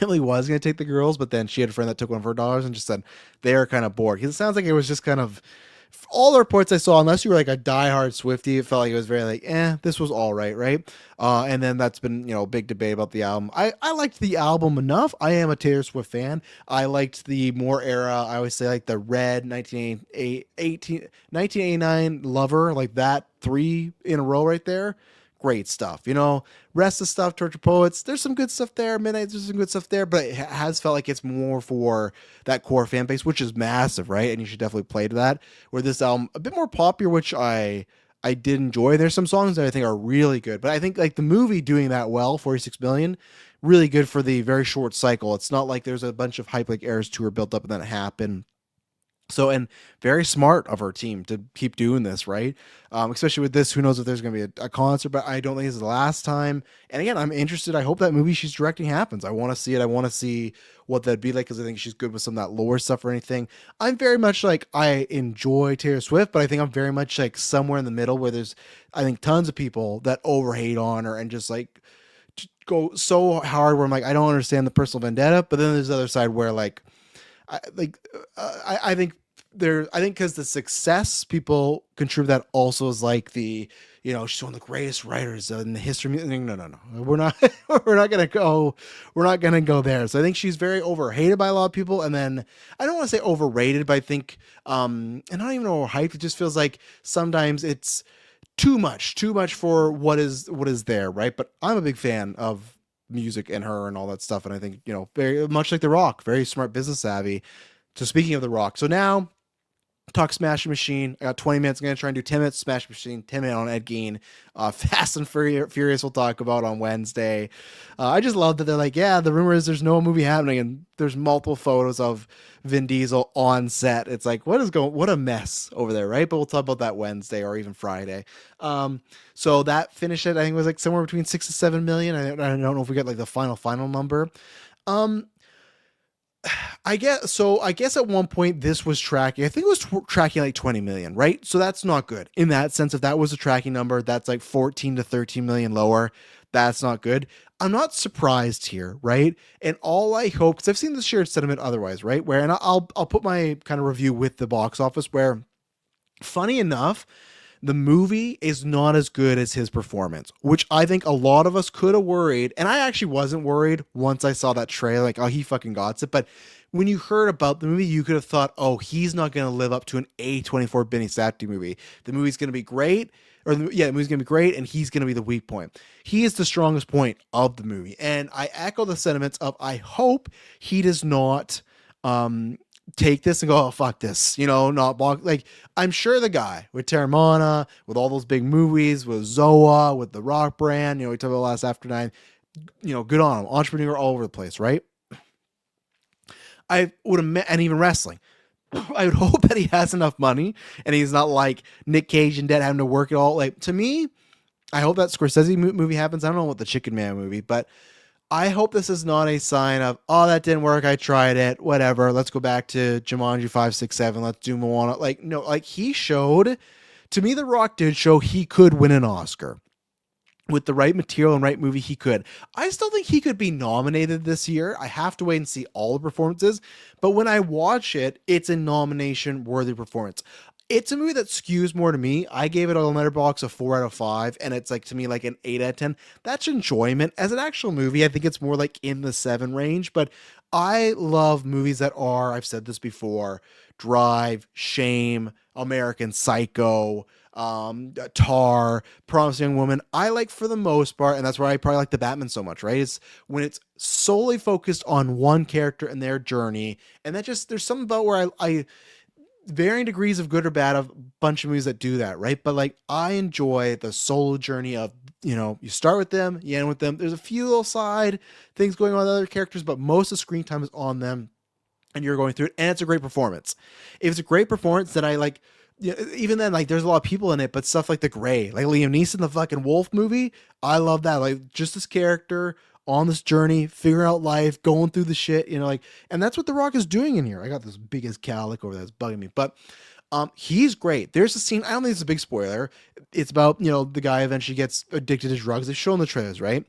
Emily was going to take the girls, but then she had a friend that took one of her dollars and just said they're kind of bored. Because it sounds like it was just kind of, all the reports I saw, unless you were like a diehard Swiftie, it felt like it was very like, this was all right, right? And then that's been, a big debate about the album. I liked the album enough. I am a Taylor Swift fan. I liked the more era, I always say like the Red 1989 Lover, like that 3 in a row right there. Great stuff. Rest of stuff, Torture Poets, there's some good stuff there. Midnight, there's some good stuff there, but it has felt like it's more for that core fan base, which is massive, right? And you should definitely play to that. Where this album, a bit more popular, which I did enjoy. There's some songs that I think are really good, but I think like the movie doing that well, 46 million, really good for the very short cycle. It's not like there's a bunch of hype like Eras tour built up and then it happened. So, and very smart of our team to keep doing this, right? Especially with this, who knows if there's going to be a concert, but I don't think it's the last time. And again, I'm interested. I hope that movie she's directing happens. I want to see it. I want to see what that'd be like, because I think she's good with some of that lower stuff or anything. I'm very much like, I enjoy Taylor Swift, but I think I'm very much like somewhere in the middle where there's, I think, tons of people that overhate on her and just like go so hard where I'm like, I don't understand the personal vendetta. But then there's the other side where like, I think because the success people contribute that also is like the, she's one of the greatest writers in the history. No. We're not, we're not going to go there. So I think she's very overhated by a lot of people. And then I don't want to say overrated, but I think, and I don't even know overhyped. It just feels like sometimes it's too much for what is there. Right. But I'm a big fan of music and her and all that stuff. And I think, very much like The Rock, very smart, business savvy. So speaking of The Rock, so now talk Smash Machine. I got 20 minutes. I'm going to try and do 10 minutes Smash Machine, 10 minutes on Ed Gein. Fast and Furious we'll talk about on Wednesday. I just love that they're like, yeah, the rumor is there's no movie happening, and there's multiple photos of Vin Diesel on set. It's like, what a mess over there, right? But we'll talk about that Wednesday or even Friday. So that finished it, I think it was like somewhere between 6 to 7 million. I don't know if we got like the final number. I guess so. I guess at one point this was tracking. I think it was tracking like 20 million, right? So that's not good in that sense. If that was a tracking number, that's like 14 to 13 million lower. That's not good. I'm not surprised here, right? And all I hope, because I've seen this shared sentiment otherwise, right? Where and I'll put my kind of review with the box office. Where, funny enough, the movie is not as good as his performance, which I think a lot of us could have worried. And I actually wasn't worried once I saw that trailer, like, oh, he fucking got it. But when you heard about the movie, you could have thought, oh, he's not going to live up to an A24 Benny Safdie movie. The movie's going to be great. The movie's going to be great, and he's going to be the weak point. He is the strongest point of the movie. And I echo the sentiments of, I hope he does not take this and go, oh, fuck this, not block. Like, I'm sure the guy with Terramana, with all those big movies, with Zoa, with the Rock brand, we talked about Last After Nine, good on him. Entrepreneur all over the place, right? I would have, and even wrestling. I would hope that he has enough money and he's not like Nick Cage in debt having to work it all. Like, to me, I hope that Scorsese movie happens. I don't know what the Chicken Man movie, but I hope this is not a sign of, oh, that didn't work. I tried it. Whatever. Let's go back to Jumanji 5, 6, 7. Let's do Moana. Like, no, like he showed, to me, The Rock did show he could win an Oscar. With the right material and right movie, he could. I still think he could be nominated this year. I have to wait and see all the performances. But when I watch it, it's a nomination-worthy performance. It's a movie that skews more to me. I gave it a Letterboxd a 4 out of 5, and it's like, to me, like an 8 out of 10. That's enjoyment. As an actual movie, I think it's more like in the 7 range. But I love movies that are, I've said this before, Drive, Shame, American Psycho, Tar, Promising Young Woman. I like, for the most part, and that's why I probably like the Batman so much, right? It's when it's solely focused on one character and their journey, and that just, there's something about where I varying degrees of good or bad of a bunch of movies that do that, right? But like, I enjoy the solo journey of, you start with them, you end with them. There's a few little side things going on with other characters, but most of the screen time is on them and you're going through it, and it's a great performance. If it's a great performance, then I like, even then, like, there's a lot of people in it, but stuff like The Gray, like Liam Neeson, the fucking Wolf movie, I love that. Like, just this character on this journey, figuring out life, going through the shit, like, and that's what The Rock is doing in here. I got this biggest calic over that's bugging me, but he's great. There's a scene, I don't think it's a big spoiler. It's about, the guy eventually gets addicted to drugs. They've shown the trailers, right?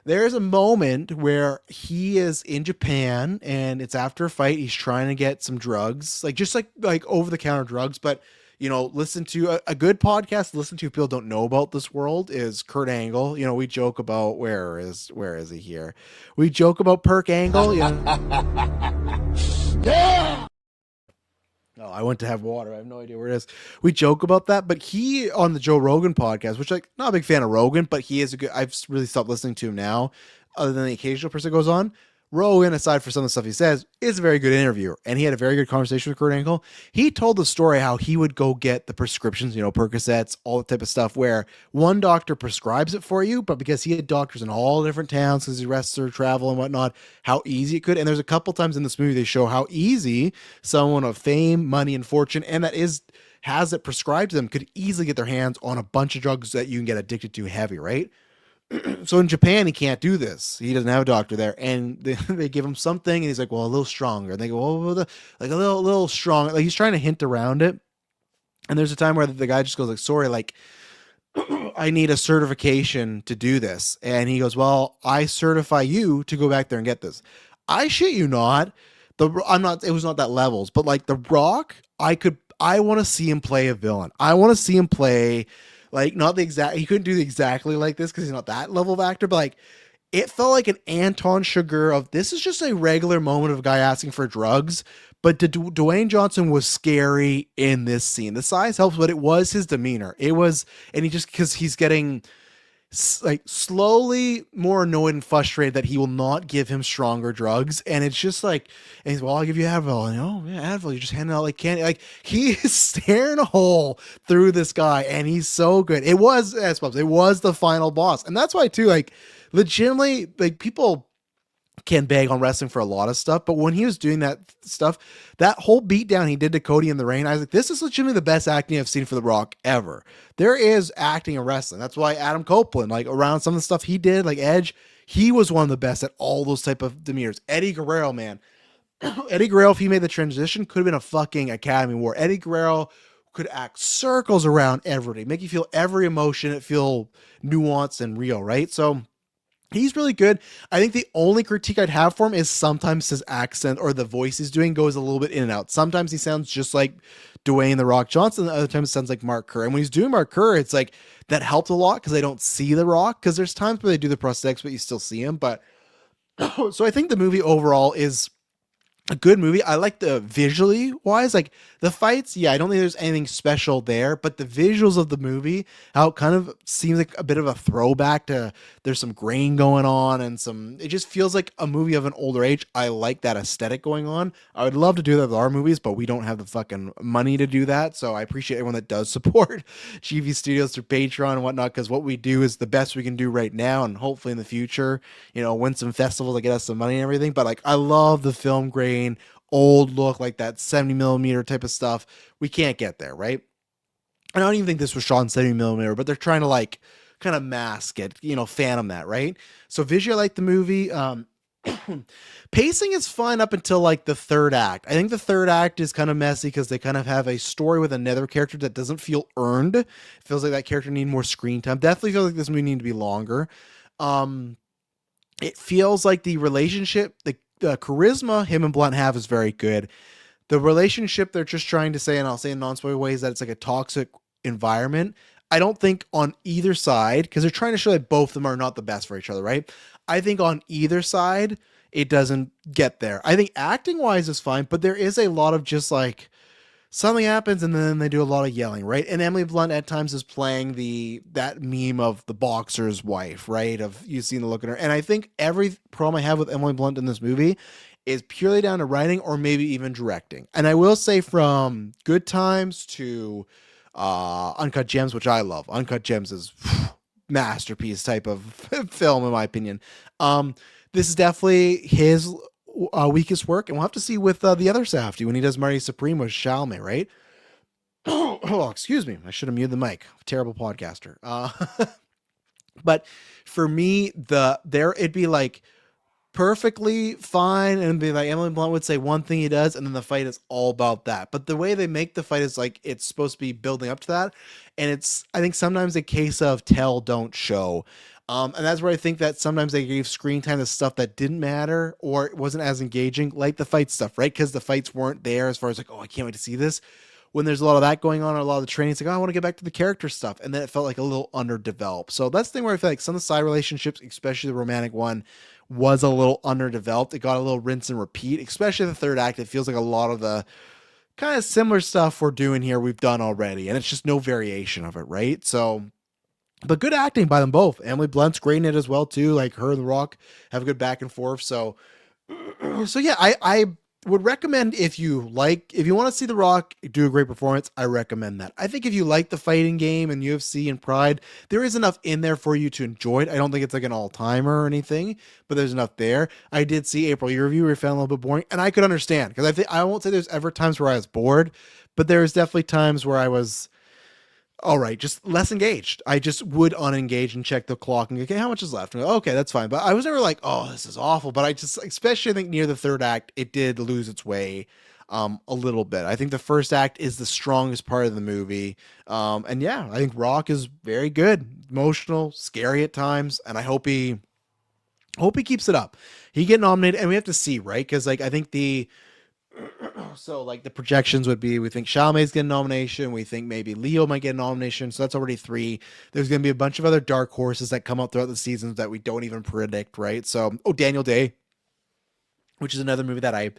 There's a moment where he is in Japan and it's after a fight. He's trying to get some drugs, like just like over the counter drugs, but listen to a good podcast to listen to if people don't know about this world is Kurt Angle. We joke about, where is he here? We joke about Perk Angle. Yeah. Oh, I went to have water. I have no idea where it is. We joke about that, but he, on the Joe Rogan podcast, which, like, not a big fan of Rogan, but he is a good, I've really stopped listening to him now, other than the occasional person that goes on. Rogan, aside for some of the stuff he says, is a very good interviewer, and he had a very good conversation with Kurt Angle. He told the story how he would go get the prescriptions, Percocets, all the type of stuff, where one doctor prescribes it for you, but because he had doctors in all different towns, because he rests or travel and whatnot, how easy it could. And there's a couple times in this movie they show how easy someone of fame, money, and fortune, and that has it prescribed to them, could easily get their hands on a bunch of drugs that you can get addicted to heavy, right? So in Japan, he can't do this. He doesn't have a doctor there, and they give him something, and he's like, "Well, a little stronger." And they go, "Well, like a little strong." Like, he's trying to hint around it. And there's a time where the guy just goes like, "Sorry, like, I need a certification to do this," and he goes, "Well, I certify you to go back there and get this." I shit you not. I'm not. It was not that levels, but like The Rock, I want to see him play a villain. I want to see him play. Like, not the exact, he couldn't do exactly like this because he's not that level of actor, but like, it felt like an Anton Chigurh of, this is just a regular moment of a guy asking for drugs, but Dwayne Johnson was scary in this scene. The size helps, but it was his demeanor. It was, and he just, because he's getting like slowly more annoyed and frustrated that he will not give him stronger drugs, and it's just like, and he's, well, I'll give you Advil, and yeah, Advil, you just hand out like candy. Like, he is staring a hole through this guy, and he's so good. It was the final boss, and that's why too, like, legitimately, like, people can bag on wrestling for a lot of stuff, but when he was doing that stuff, that whole beatdown he did to Cody in the Rain, I was like, this is legitimately the best acting I've seen for The Rock ever. There is acting in wrestling. That's why Adam Copeland, like, around some of the stuff he did, like Edge, he was one of the best at all those type of demeanors. Eddie Guerrero, man, Eddie Guerrero, if he made the transition, could have been a fucking Academy Award. Eddie Guerrero could act circles around everybody, make you feel every emotion, it feel nuanced and real, right? So he's really good. I think the only critique I'd have for him is sometimes his accent or the voice he's doing goes a little bit in and out. Sometimes he sounds just like Dwayne The Rock Johnson. The other times it sounds like Mark Kerr. And when he's doing Mark Kerr, it's like that helped a lot because I don't see The Rock. Because there's times where they do the prosthetics, but you still see him. But so I think the movie overall is a good movie. I like the visually wise, like the fights. Yeah, I don't think there's anything special there, but the visuals of the movie, how it kind of seems like a bit of a throwback to there's some grain going on and some, it just feels like a movie of an older age. I like that aesthetic going on. I would love to do that with our movies, but we don't have the fucking money to do that. So I appreciate everyone that does support GV Studios through Patreon and whatnot, because what we do is the best we can do right now, and hopefully in the future, win some festivals that get us some money and everything. But like, I love the film grain, old look, like that 70 millimeter type of stuff. We can't get there, right? I don't even think this was shot in 70 millimeter, but they're trying to like kind of mask it, phantom that, right? So visually, I like the movie. Pacing is fine up until like the third act. I think the third act is kind of messy because they kind of have a story with another character that doesn't feel earned. It feels like that character need more screen time. Definitely feels like this movie need to be longer. It feels like the relationship, the charisma him and Blunt have is very good. The relationship they're just trying to say, and I'll say in non-spoiler ways, that it's like a toxic environment. I don't think on either side, because they're trying to show that both of them are not the best for each other, right? I think on either side, it doesn't get there. I think acting wise is fine, but there is a lot of just like something happens and then they do a lot of yelling, right? And Emily Blunt at times is playing that meme of the boxer's wife, right? Of you seen the look at her. And I think every problem I have with Emily Blunt in this movie is purely down to writing or maybe even directing. And I will say from Good Times to Uncut Gems, which I love. Uncut Gems is masterpiece type of film in my opinion. This is definitely his weakest work, and we'll have to see with the other Safdie when he does Marty Supreme with Chalamet, right? Oh, excuse me. I should have muted the mic. Terrible podcaster. But for me, it'd be like perfectly fine, and be like Emily Blunt would say one thing he does, and then the fight is all about that. But the way they make the fight is like it's supposed to be building up to that, and it's I think sometimes a case of tell don't show. And that's where I think that sometimes they gave screen time to stuff that didn't matter or it wasn't as engaging, like the fight stuff, right? Because the fights weren't there as far as like, oh, I can't wait to see this. When there's a lot of that going on, or a lot of the training, it's like, oh, I want to get back to the character stuff. And then it felt like a little underdeveloped. So that's the thing where I feel like some of the side relationships, especially the romantic one, was a little underdeveloped. It got a little rinse and repeat, especially the third act. It feels like a lot of the kind of similar stuff we're doing here, we've done already. And it's just no variation of it, right? So, but good acting by them both. Emily Blunt's great in it as well too. Like her and The Rock have a good back and forth. So yeah, I would recommend if you want to see The Rock do a great performance, I recommend that. I think if you like the fighting game and UFC and Pride, there is enough in there for you to enjoy it. I don't think it's like an all-timer or anything, but there's enough there. I did see April, your review where it felt a little bit boring, and I could understand because I won't say there's ever times where I was bored, but there's definitely times where I was all right, just less engaged. I just would unengage and check the clock and go, okay, how much is left? And go, okay, that's fine. But I was never like, oh, this is awful. But I just, especially I think near the third act, it did lose its way a little bit. I think the first act is the strongest part of the movie. And yeah, I think Rock is very good, emotional, scary at times. And I hope he keeps it up. He get nominated and we have to see, right? Because like, I think so like the projections would be, we think Chalamet's getting a nomination. We think maybe Leo might get a nomination. So that's already 3. There's going to be a bunch of other dark horses that come out throughout the seasons that we don't even predict. Right. So, Daniel Day, which is another movie that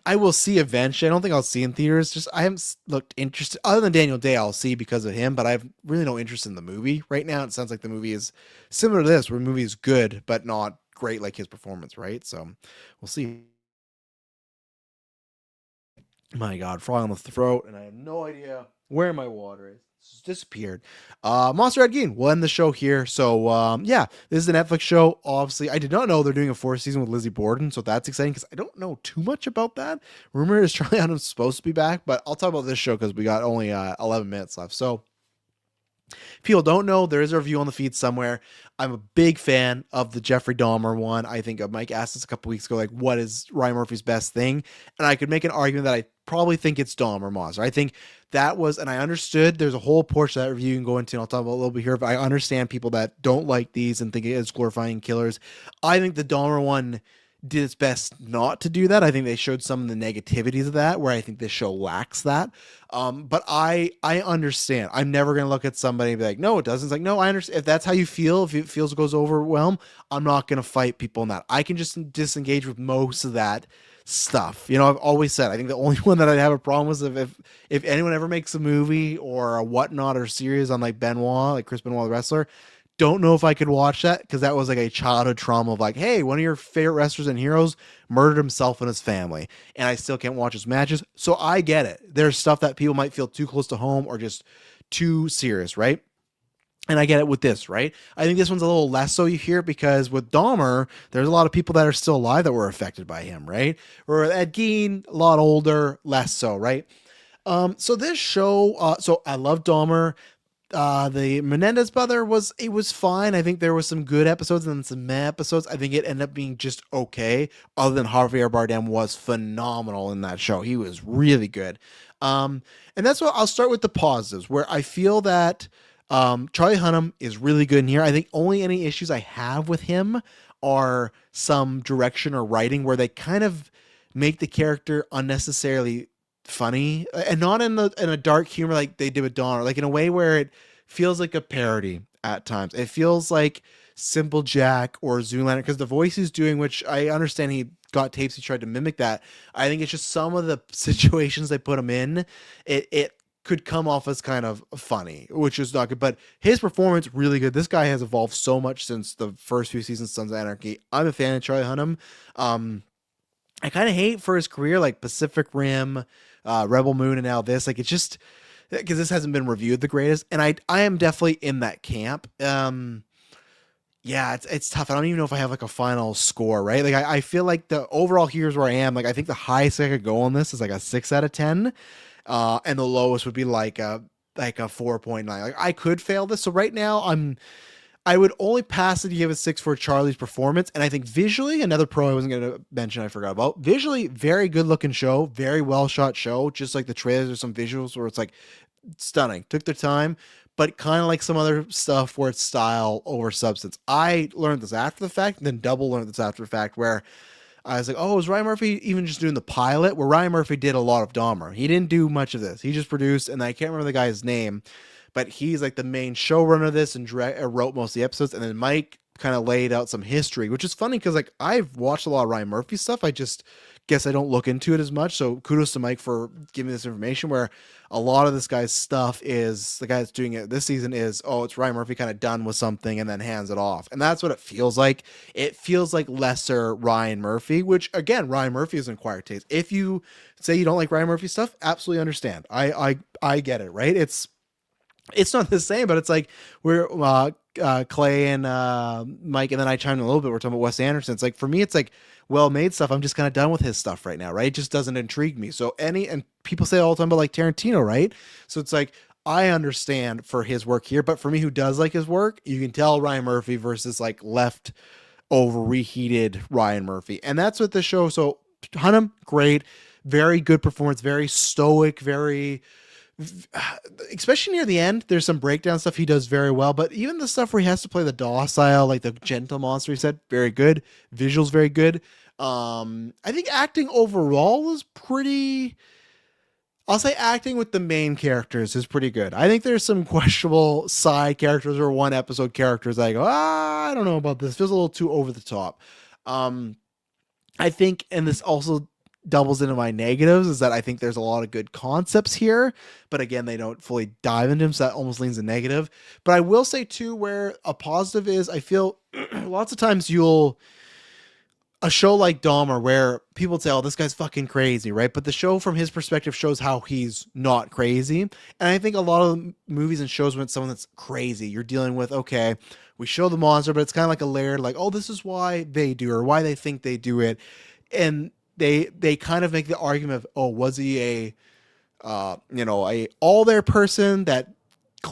I will see eventually. I don't think I'll see in theaters. Just, I haven't looked interested other than Daniel Day. I'll see because of him, but I have really no interest in the movie right now. It sounds like the movie is similar to this, where the movie is good, but not great like his performance. Right. So we'll see. My God, frog on the throat, and I have no idea where my water is. It's just disappeared. Monster Ed Gein will end the show here. So, yeah, this is a Netflix show. Obviously, I did not know they're doing a 4th season with Lizzie Borden, so that's exciting because I don't know too much about that. Rumor is Charlie Hunnam's supposed to be back, but I'll talk about this show because we got only 11 minutes left. So, People don't know, there is a review on the feed somewhere. I'm a big fan of the Jeffrey Dahmer one. I think Mike asked us a couple weeks ago, like, what is Ryan Murphy's best thing? And I could make an argument that I probably think it's Dahmer Monster. I think that was, and I understood there's a whole portion of that review you can go into, and I'll talk about a little bit here, but I understand people that don't like these and think it is glorifying killers. I think the Dahmer one did its best not to do that. I think they showed some of the negativities of that, where I think this show lacks that. But I understand. I'm never gonna look at somebody and be like, no, it doesn't. It's like, no, I understand. If that's how you feel, if it feels it goes overwhelm, I'm not gonna fight people in that. I can just disengage with most of that stuff. You know, I've always said I think the only one that I'd have a problem with if anyone ever makes a movie or a whatnot or series on like Benoit, like Chris Benoit the wrestler. Don't know if I could watch that because that was like a childhood trauma of like, hey, one of your favorite wrestlers and heroes murdered himself and his family, and I still can't watch his matches. So I get it. There's stuff that people might feel too close to home or just too serious, right? And I get it with this, right? I think this one's a little less so you hear because with Dahmer, there's a lot of people that are still alive that were affected by him, right? Or Ed Gein, a lot older, less so, right? So this show, so I love Dahmer. The Menendez brother was fine. I think there was some good episodes and then some meh episodes. I think it ended up being just okay. Other than Javier Bardem was phenomenal in that show. He was really good. And that's what I'll start with the positives, where I feel that Charlie Hunnam is really good in here. I think only any issues I have with him are some direction or writing where they kind of make the character unnecessarily funny, and not in a dark humor like they did with Donner, like in a way where it feels like a parody at times. It feels like Simple Jack or Zoolander because the voice he's doing, which I understand he got tapes, he tried to mimic that. I think it's just some of the situations they put him in, it could come off as kind of funny, which is not good. But his performance really good. This guy has evolved so much since the first few seasons of Sons of Anarchy. I'm a fan of Charlie Hunnam. I kind of hate for his career, like Pacific Rim, Rebel Moon, and now this. Like, it's just because this hasn't been reviewed the greatest, and I am definitely in that camp. Yeah, it's tough. I don't even know if I have like a final score, right? Like, I feel like the overall here's where I am. Like, I think the highest I could go on this is like a 6 out of 10, and the lowest would be like a 4.9. Like, I could fail this. So right now I would only pass it to give a 6 for Charlie's performance. And I think visually, another pro I wasn't going to mention, I forgot about. Visually, very good looking show, very well shot show. Just like the trailers, there's some visuals where it's like stunning. Took their time, but kind of like some other stuff where it's style over substance. I learned this after the fact, and then double learned this after the fact, where I was like, oh, is Ryan Murphy even just doing the pilot? Where Ryan Murphy did a lot of Dahmer. He didn't do much of this. He just produced, and I can't remember the guy's name, but he's like the main showrunner of this and wrote most of the episodes. And then Mike kind of laid out some history, which is funny because like I've watched a lot of Ryan Murphy stuff. I just guess I don't look into it as much. So kudos to Mike for giving this information, where a lot of this guy's stuff is the guy that's doing it this season is, oh, it's Ryan Murphy kind of done with something and then hands it off. And that's what it feels like. It feels like lesser Ryan Murphy, which again, Ryan Murphy is an acquired taste. If you say you don't like Ryan Murphy stuff, absolutely understand. I get it, right? It's not the same, but it's like we're Clay and Mike, and then I chimed in a little bit. We're talking about Wes Anderson. It's like for me, it's like well-made stuff. I'm just kind of done with his stuff right now, right? It just doesn't intrigue me. So and people say all the time about like Tarantino, right? So it's like I understand for his work here, but for me, who does like his work, you can tell Ryan Murphy versus like left over reheated Ryan Murphy, and that's what the show. So Hunnam, great, very good performance, very stoic, very. Especially near the end, there's some breakdown stuff he does very well, but even the stuff where he has to play the docile, like the gentle monster, he said, very good. Visuals, very good. I think acting overall is pretty. I'll say acting with the main characters is pretty good. I think there's some questionable side characters or one episode characters that I go, I don't know about this. Feels a little too over the top. I think, and this also doubles into my negatives, is that I think there's a lot of good concepts here, but again, they don't fully dive into them, so that almost leans a negative. But I will say too, where a positive is, I feel lots of times a show like Dahmer where people say, oh, this guy's fucking crazy, right? But the show from his perspective shows how he's not crazy. And I think a lot of movies and shows when it's someone that's crazy, you're dealing with, okay, we show the monster, but it's kind of like a layered, like, oh, this is why they do, or why they think they do it. And they kind of make the argument of, oh, was he a all there person that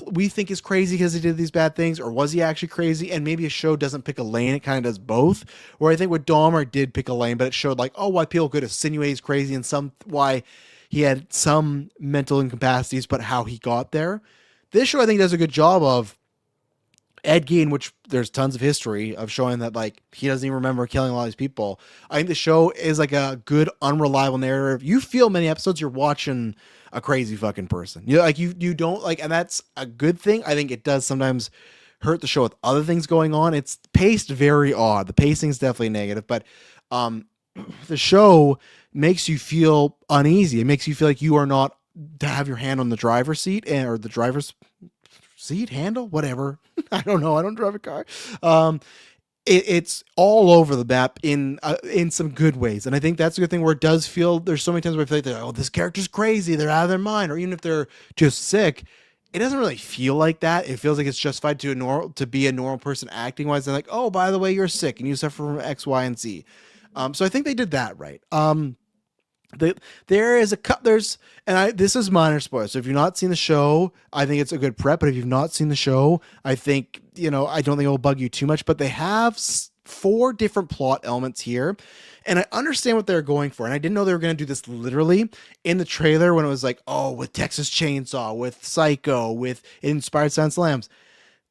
we think is crazy because he did these bad things, or was he actually crazy? And maybe a show doesn't pick a lane; it kind of does both. Where I think with Dahmer did pick a lane, but it showed like, oh, why people could insinuate he's crazy, and some why he had some mental incapacities, but how he got there. This show I think does a good job of Ed Gein, which there's tons of history of showing that like he doesn't even remember killing a lot of these people. I think the show is like a good, unreliable narrative. You feel many episodes you're watching a crazy fucking person. You don't like, and that's a good thing. I think it does sometimes hurt the show with other things going on. It's paced very odd. The pacing is definitely negative, but the show makes you feel uneasy. It makes you feel like you are not to have your hand on the driver's seat or the driver's seat handle, whatever. I don't know. I don't drive a car. It's all over the map in some good ways, and I think that's a good thing. Where it does feel there's so many times where I feel like, oh, this character's crazy, they're out of their mind, or even if they're just sick, it doesn't really feel like that. It feels like it's justified to be a normal person acting wise. They're like, oh, by the way, you're sick and you suffer from X, Y, and Z. So I think they did that right. This is minor spoilers. So if you've not seen the show, I think it's a good prep. But if you've not seen the show, I think, I don't think it will bug you too much. But they have 4 different plot elements here. And I understand what they're going for. And I didn't know they were going to do this literally in the trailer when it was like, oh, with Texas Chainsaw, with Psycho, with Inspired Silence of the Lambs.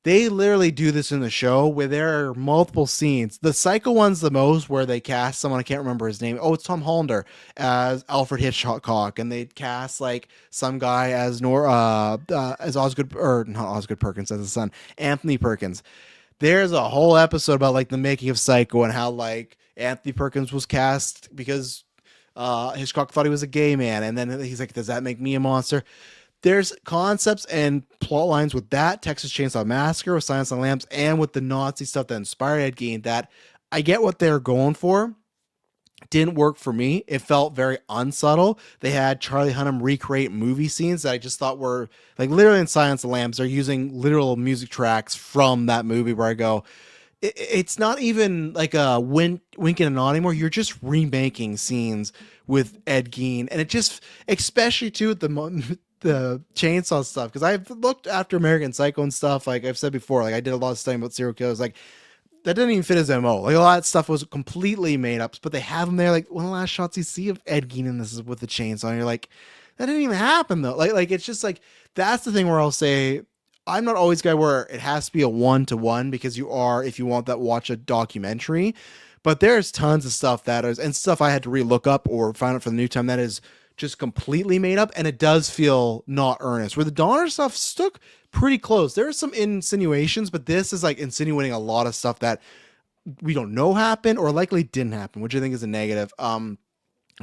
They literally do this in the show where there are multiple scenes. The Psycho one's the most, where they cast someone, I can't remember his name. Oh, it's Tom Hollander as Alfred Hitchcock, and they cast like some guy as Osgood, or not Osgood Perkins as his son, Anthony Perkins. There's a whole episode about like the making of Psycho and how like Anthony Perkins was cast because Hitchcock thought he was a gay man, and then he's like, does that make me a monster? There's concepts and plot lines with that Texas Chainsaw Massacre, with Silence of the Lambs, and with the Nazi stuff that inspired Ed Gein that I get what they're going for. Didn't work for me. It felt very unsubtle. They had Charlie Hunnam recreate movie scenes that I just thought were like literally in Silence of the Lambs. They're using literal music tracks from that movie where I go, it's not even like a wink and a nod anymore. You're just remaking scenes with Ed Gein. And it just, especially too, the chainsaw stuff, because I've looked after American Psycho and stuff, like I've said before, like I did a lot of studying about serial killers, like that didn't even fit his MO. Like a lot of stuff was completely made up, but they have him there. Like one of the last shots you see of Ed Gein in this is with the chainsaw, and you're like, that didn't even happen though. Like it's just like, that's the thing where I'll say I'm not always a guy where it has to be a 1-to-1, because you are, if you want that, watch a documentary. But there's tons of stuff that is, and stuff I had to re-look up or find out for the new time that is just completely made up, and it does feel not earnest. Where the Donner stuff stuck pretty close. There are some insinuations, but this is like insinuating a lot of stuff that we don't know happened or likely didn't happen, which I think is a negative. But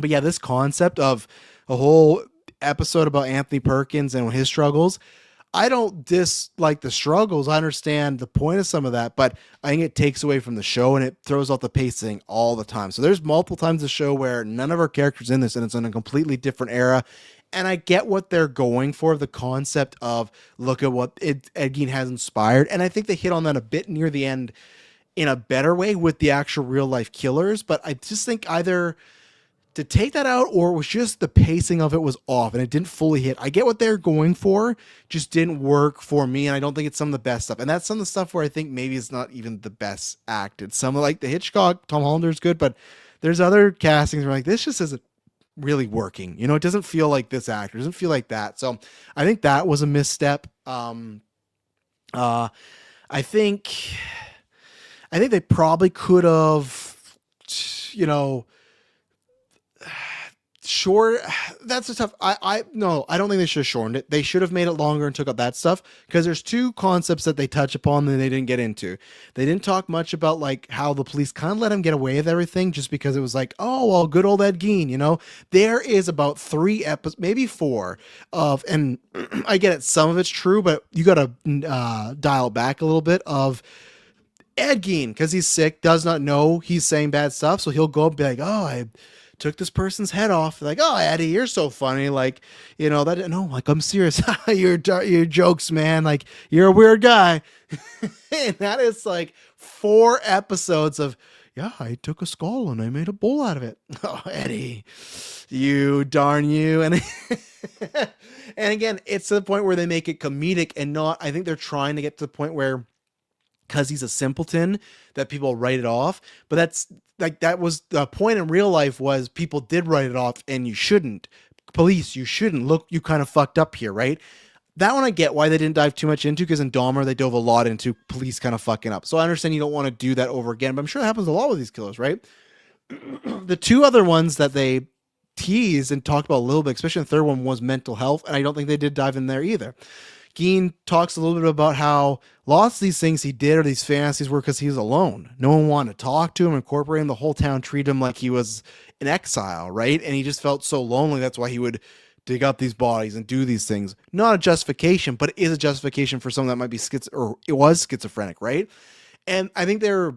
yeah, this concept of a whole episode about Anthony Perkins and his struggles, I don't dislike the struggles. I understand the point of some of that, but I think it takes away from the show and it throws out the pacing all the time. So there's multiple times the show where none of our characters in this, and it's in a completely different era. And I get what they're going for, the concept of look at what Ed Gein has inspired. And I think they hit on that a bit near the end in a better way with the actual real life killers. But I just think either to take that out, or it was just the pacing of it was off and it didn't fully hit. I get what they're going for, just didn't work for me. And I don't think it's some of the best stuff. And that's some of the stuff where I think maybe it's not even the best acted. Some of like the Hitchcock, Tom Hollander is good, but there's other castings where like, this just isn't really working. You know, it doesn't feel like this actor, it doesn't feel like that. So I think that was a misstep. I think they probably could have, short. That's a tough. No, I don't think they should have shortened it. They should have made it longer and took out that stuff, because there's 2 concepts that they touch upon that they didn't get into. They didn't talk much about like how the police kind of let him get away with everything just because it was like, oh, well, good old Ed Gein, There is about 3 episodes, maybe 4 of, and I get it, some of it's true, but you got to dial it back a little bit of Ed Gein, because he's sick, does not know he's saying bad stuff, so he'll go up and be like, oh, I took this person's head off. Like, oh, Eddie, you're so funny. Like, that, no, like, I'm serious. your jokes, man. Like, you're a weird guy. And that is like 4 episodes of, yeah, I took a skull and I made a bowl out of it. Oh, Eddie, you darn you. And and again, it's to the point where they make it comedic and not, I think they're trying to get to the point where, because he's a simpleton, that people write it off. But that's like, that was the point in real life, was people did write it off, and you shouldn't. Police, you shouldn't. Look, you kind of fucked up here, right? That one I get why they didn't dive too much into, because in Dahmer they dove a lot into police kind of fucking up. So I understand you don't want to do that over again, but I'm sure it happens a lot with these killers, right? The two other ones that they teased and talked about a little bit, especially the third one, was mental health, and I don't think they did dive in there either. Gein talks a little bit about how lots of these things he did, or these fantasies, were because he was alone. No one wanted to talk to him, incorporate him. The whole town treated him like he was in exile, right? And he just felt so lonely. That's why he would dig up these bodies and do these things. Not a justification, but it is a justification for someone that might be it was schizophrenic, right? And I think they're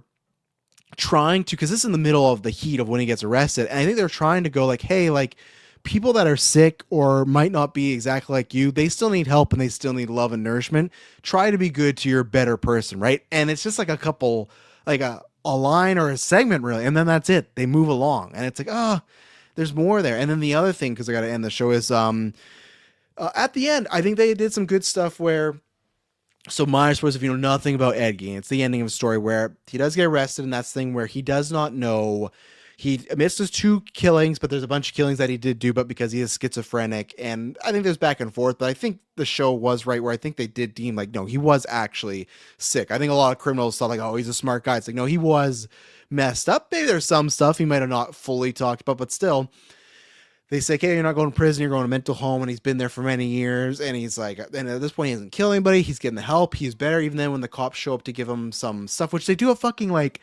trying to, because this is in the middle of the heat of when he gets arrested, and I think they're trying to go like, hey, like, people that are sick or might not be exactly like you, they still need help and they still need love and nourishment. Try to be good to your better person, right? And it's just like a couple, like a line or a segment, really, and then that's it. They move along, and it's like, there's more there. And then the other thing, because I got to end the show, is at the end, I think they did some good stuff where, so minor spoilers if you know nothing about Ed Gein, it's the ending of a story where he does get arrested, and that's the thing where he does not know. He admits there's 2 killings, but there's a bunch of killings that he did do, but because he is schizophrenic. And I think there's back and forth, but I think the show was right where I think they did deem like, no, he was actually sick. I think a lot of criminals thought like, oh, he's a smart guy. It's like, no, he was messed up. Maybe there's some stuff he might have not fully talked about, but still, they say, hey, you're not going to prison, you're going to mental home, and he's been there for many years, and he's like, and at this point he hasn't killed anybody, he's getting the help, he's better. Even then when the cops show up to give him some stuff, which they do a fucking like,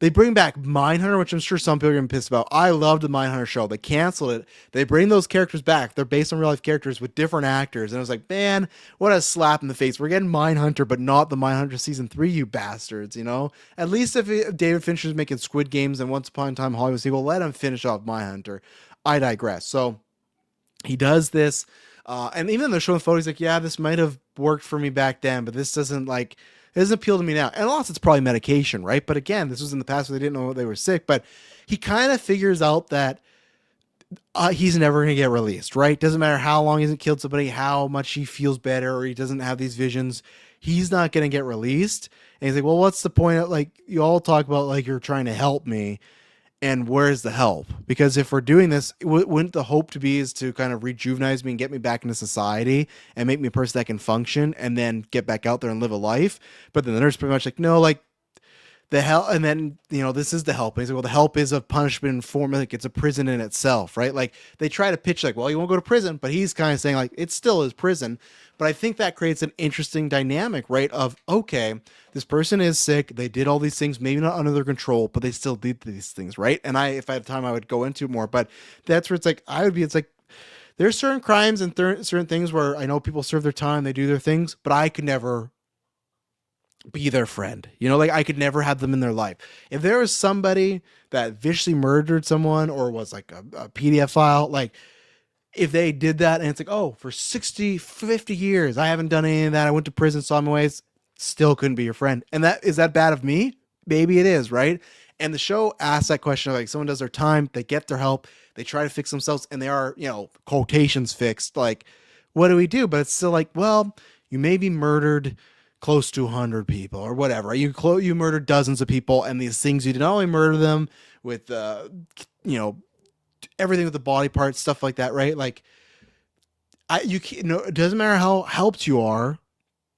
they bring back Mindhunter, which I'm sure some people are going to be pissed about. I loved the Mindhunter show. They canceled it. They bring those characters back. They're based on real life characters with different actors. And I was like, man, what a slap in the face. We're getting Mindhunter, but not the Mindhunter season 3, you bastards, you know? At least if David Fincher's making Squid Games and Once Upon a Time Hollywood sequel, let him finish off Mindhunter. I digress. So he does this. And even in the show photos, he's like, yeah, this might have worked for me back then, but this doesn't like, it doesn't appeal to me now. And also it's probably medication, right? But again, this was in the past where they didn't know they were sick, but he kind of figures out that he's never going to get released, right? Doesn't matter how long he hasn't killed somebody, how much he feels better, or he doesn't have these visions. He's not going to get released. And he's like, well, what's the point of, like, you all talk about like you're trying to help me, and where's the help? Because if we're doing this, wouldn't the hope to be is to kind of rejuvenize me and get me back into society and make me a person that can function and then get back out there and live a life? But then the nurse pretty much like, no, like the help. And then, you know, this is the help. And he's like, well, the help is a punishment form. Like it's a prison in itself, right? Like they try to pitch like, well, you won't go to prison, but he's kind of saying like, it still is prison. But I think that creates an interesting dynamic, right? Of, okay, this person is sick. They did all these things, maybe not under their control, but they still did these things, right? And if I had time, I would go into it more. But that's where it's like, it's like, there's certain crimes and certain things where I know people serve their time, they do their things, but I could never be their friend. You know, like I could never have them in their life. If there was somebody that viciously murdered someone or was like a PDF file, like, if they did that and it's like, oh, for 60, 50 years, I haven't done any of that. I went to prison, saw my ways, still couldn't be your friend. And is that bad of me? Maybe it is, right? And the show asks that question of like, someone does their time, they get their help, they try to fix themselves, and they are, you know, quotations fixed. Like, what do we do? But it's still like, well, you maybe murdered close to 100 people or whatever. You murdered dozens of people, and these things, you did not only murder them with, you know, everything with the body parts, stuff like that, right? Like, it doesn't matter how helped you are.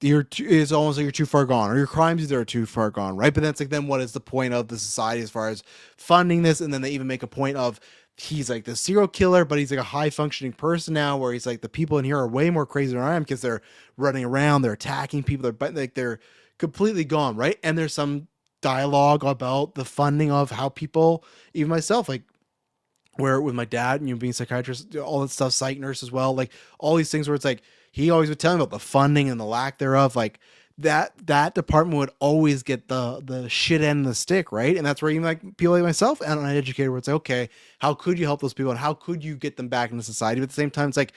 It's almost like you're too far gone, or your crimes either are too far gone, right? But that's like, then what is the point of the society as far as funding this? And then they even make a point of he's like the serial killer, but he's like a high functioning person now, where he's like, the people in here are way more crazy than I am because they're running around, they're attacking people, they're completely gone, right? And there's some dialogue about the funding of how people, even myself, like, where with my dad and being a psychiatrist, all that stuff, psych nurse as well, like all these things where it's like, he always would tell me about the funding and the lack thereof. Like that department would always get the shit end of the stick, right? And that's where even like people like myself and an educator would say, okay, how could you help those people and how could you get them back into society? But at the same time, it's like,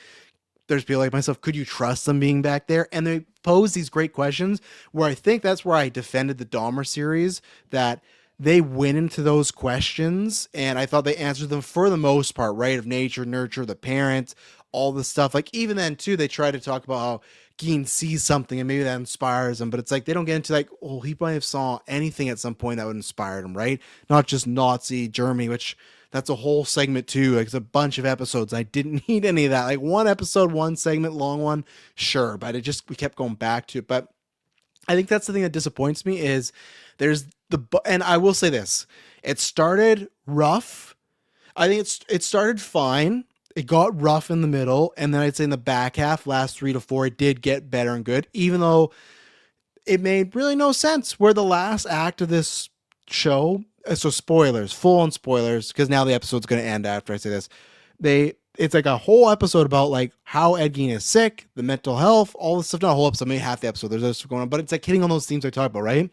there's people like myself, could you trust them being back there? And they pose these great questions where I think that's where I defended the Dahmer series, that they went into those questions, and I thought they answered them for the most part, right? Of nature, nurture, the parents, all the stuff. Like even then too, they try to talk about how Gein sees something and maybe that inspires him, but it's like they don't get into like, oh, he might have saw anything at some point that would inspire him, right? Not just Nazi Germany, which that's a whole segment too. Like it's a bunch of episodes. I didn't need any of that. Like one episode, one segment, long one, sure, but it just we kept going back to it. But I think that's the thing that disappoints me is there's and I will say this, it started rough. I think it started fine. It got rough in the middle, and then I'd say in the back half, last 3 to 4, it did get better and good. Even though it made really no sense where the last act of this show. So spoilers, full on spoilers, because now the episode's going to end after I say this. It's like a whole episode about like how Ed Gein is sick, the mental health, all this stuff. Not a whole episode, maybe half the episode. There's other stuff going on, but it's like hitting on those themes I talked about, right?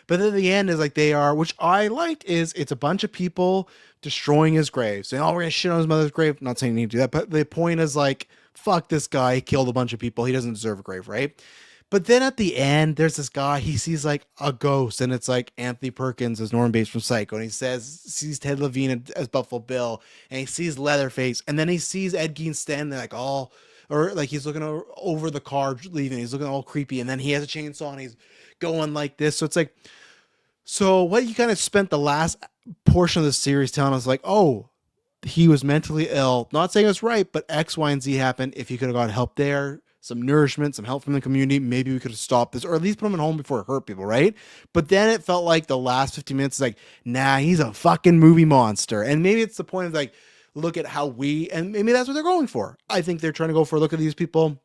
But then the end is like they are, which I liked, is it's a bunch of people destroying his grave, saying, "Oh, we're gonna shit on his mother's grave." I'm not saying you need to do that, but the point is like, fuck this guy, he killed a bunch of people, he doesn't deserve a grave, right? But then at the end, there's this guy, he sees like a ghost, and it's like Anthony Perkins as Norman Bates from Psycho, and he sees Ted Levine as Buffalo Bill, and he sees Leatherface, and then he sees Ed Gein standing there like all, or like he's looking over the car leaving, he's looking all creepy, and then he has a chainsaw and he's going like this. So it's like, so what you kind of spent the last portion of the series telling us like, oh, he was mentally ill. Not saying it's right, but X, Y, and Z happened. If he could have got help there, some nourishment, some help from the community, maybe we could have stopped this, or at least put him at home before it hurt people, right? But then it felt like the last 15 minutes is like, nah, he's a fucking movie monster. And maybe it's the point of like, look at how and maybe that's what they're going for. I think they're trying to go for a look at these people,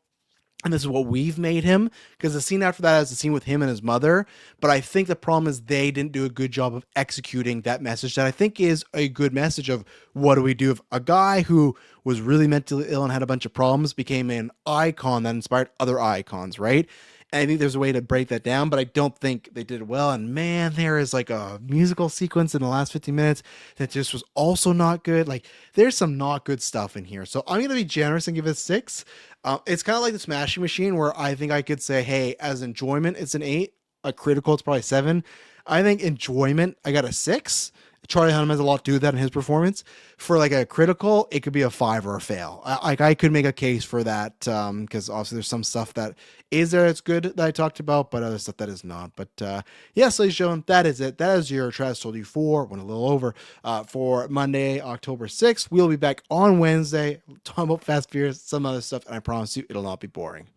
and this is what we've made him, because the scene after that is the scene with him and his mother. But I think the problem is they didn't do a good job of executing that message that I think is a good message of what do we do if a guy who was really mentally ill and had a bunch of problems became an icon that inspired other icons, right? And I think there's a way to break that down, but I don't think they did it well. And man, there is like a musical sequence in the last 15 minutes that just was also not good. Like there's some not good stuff in here. So I'm going to be generous and give it a 6. It's kind of like the Smashing Machine, where I think I could say, hey, as enjoyment, it's an 8. A critical, it's probably 7. I think enjoyment, I got a 6. Charlie Hunnam has a lot to do with that in his performance. For like a critical, it could be a 5 or a fail. I could make a case for that, because obviously there's some stuff that is there that's good that I talked about, but other stuff that is not. But yes, ladies and gentlemen, that is it. That is your Travis Told You 4, went a little over, for Monday, October 6th. We'll be back on Wednesday talking about Fast Furious, some other stuff, and I promise you it'll not be boring.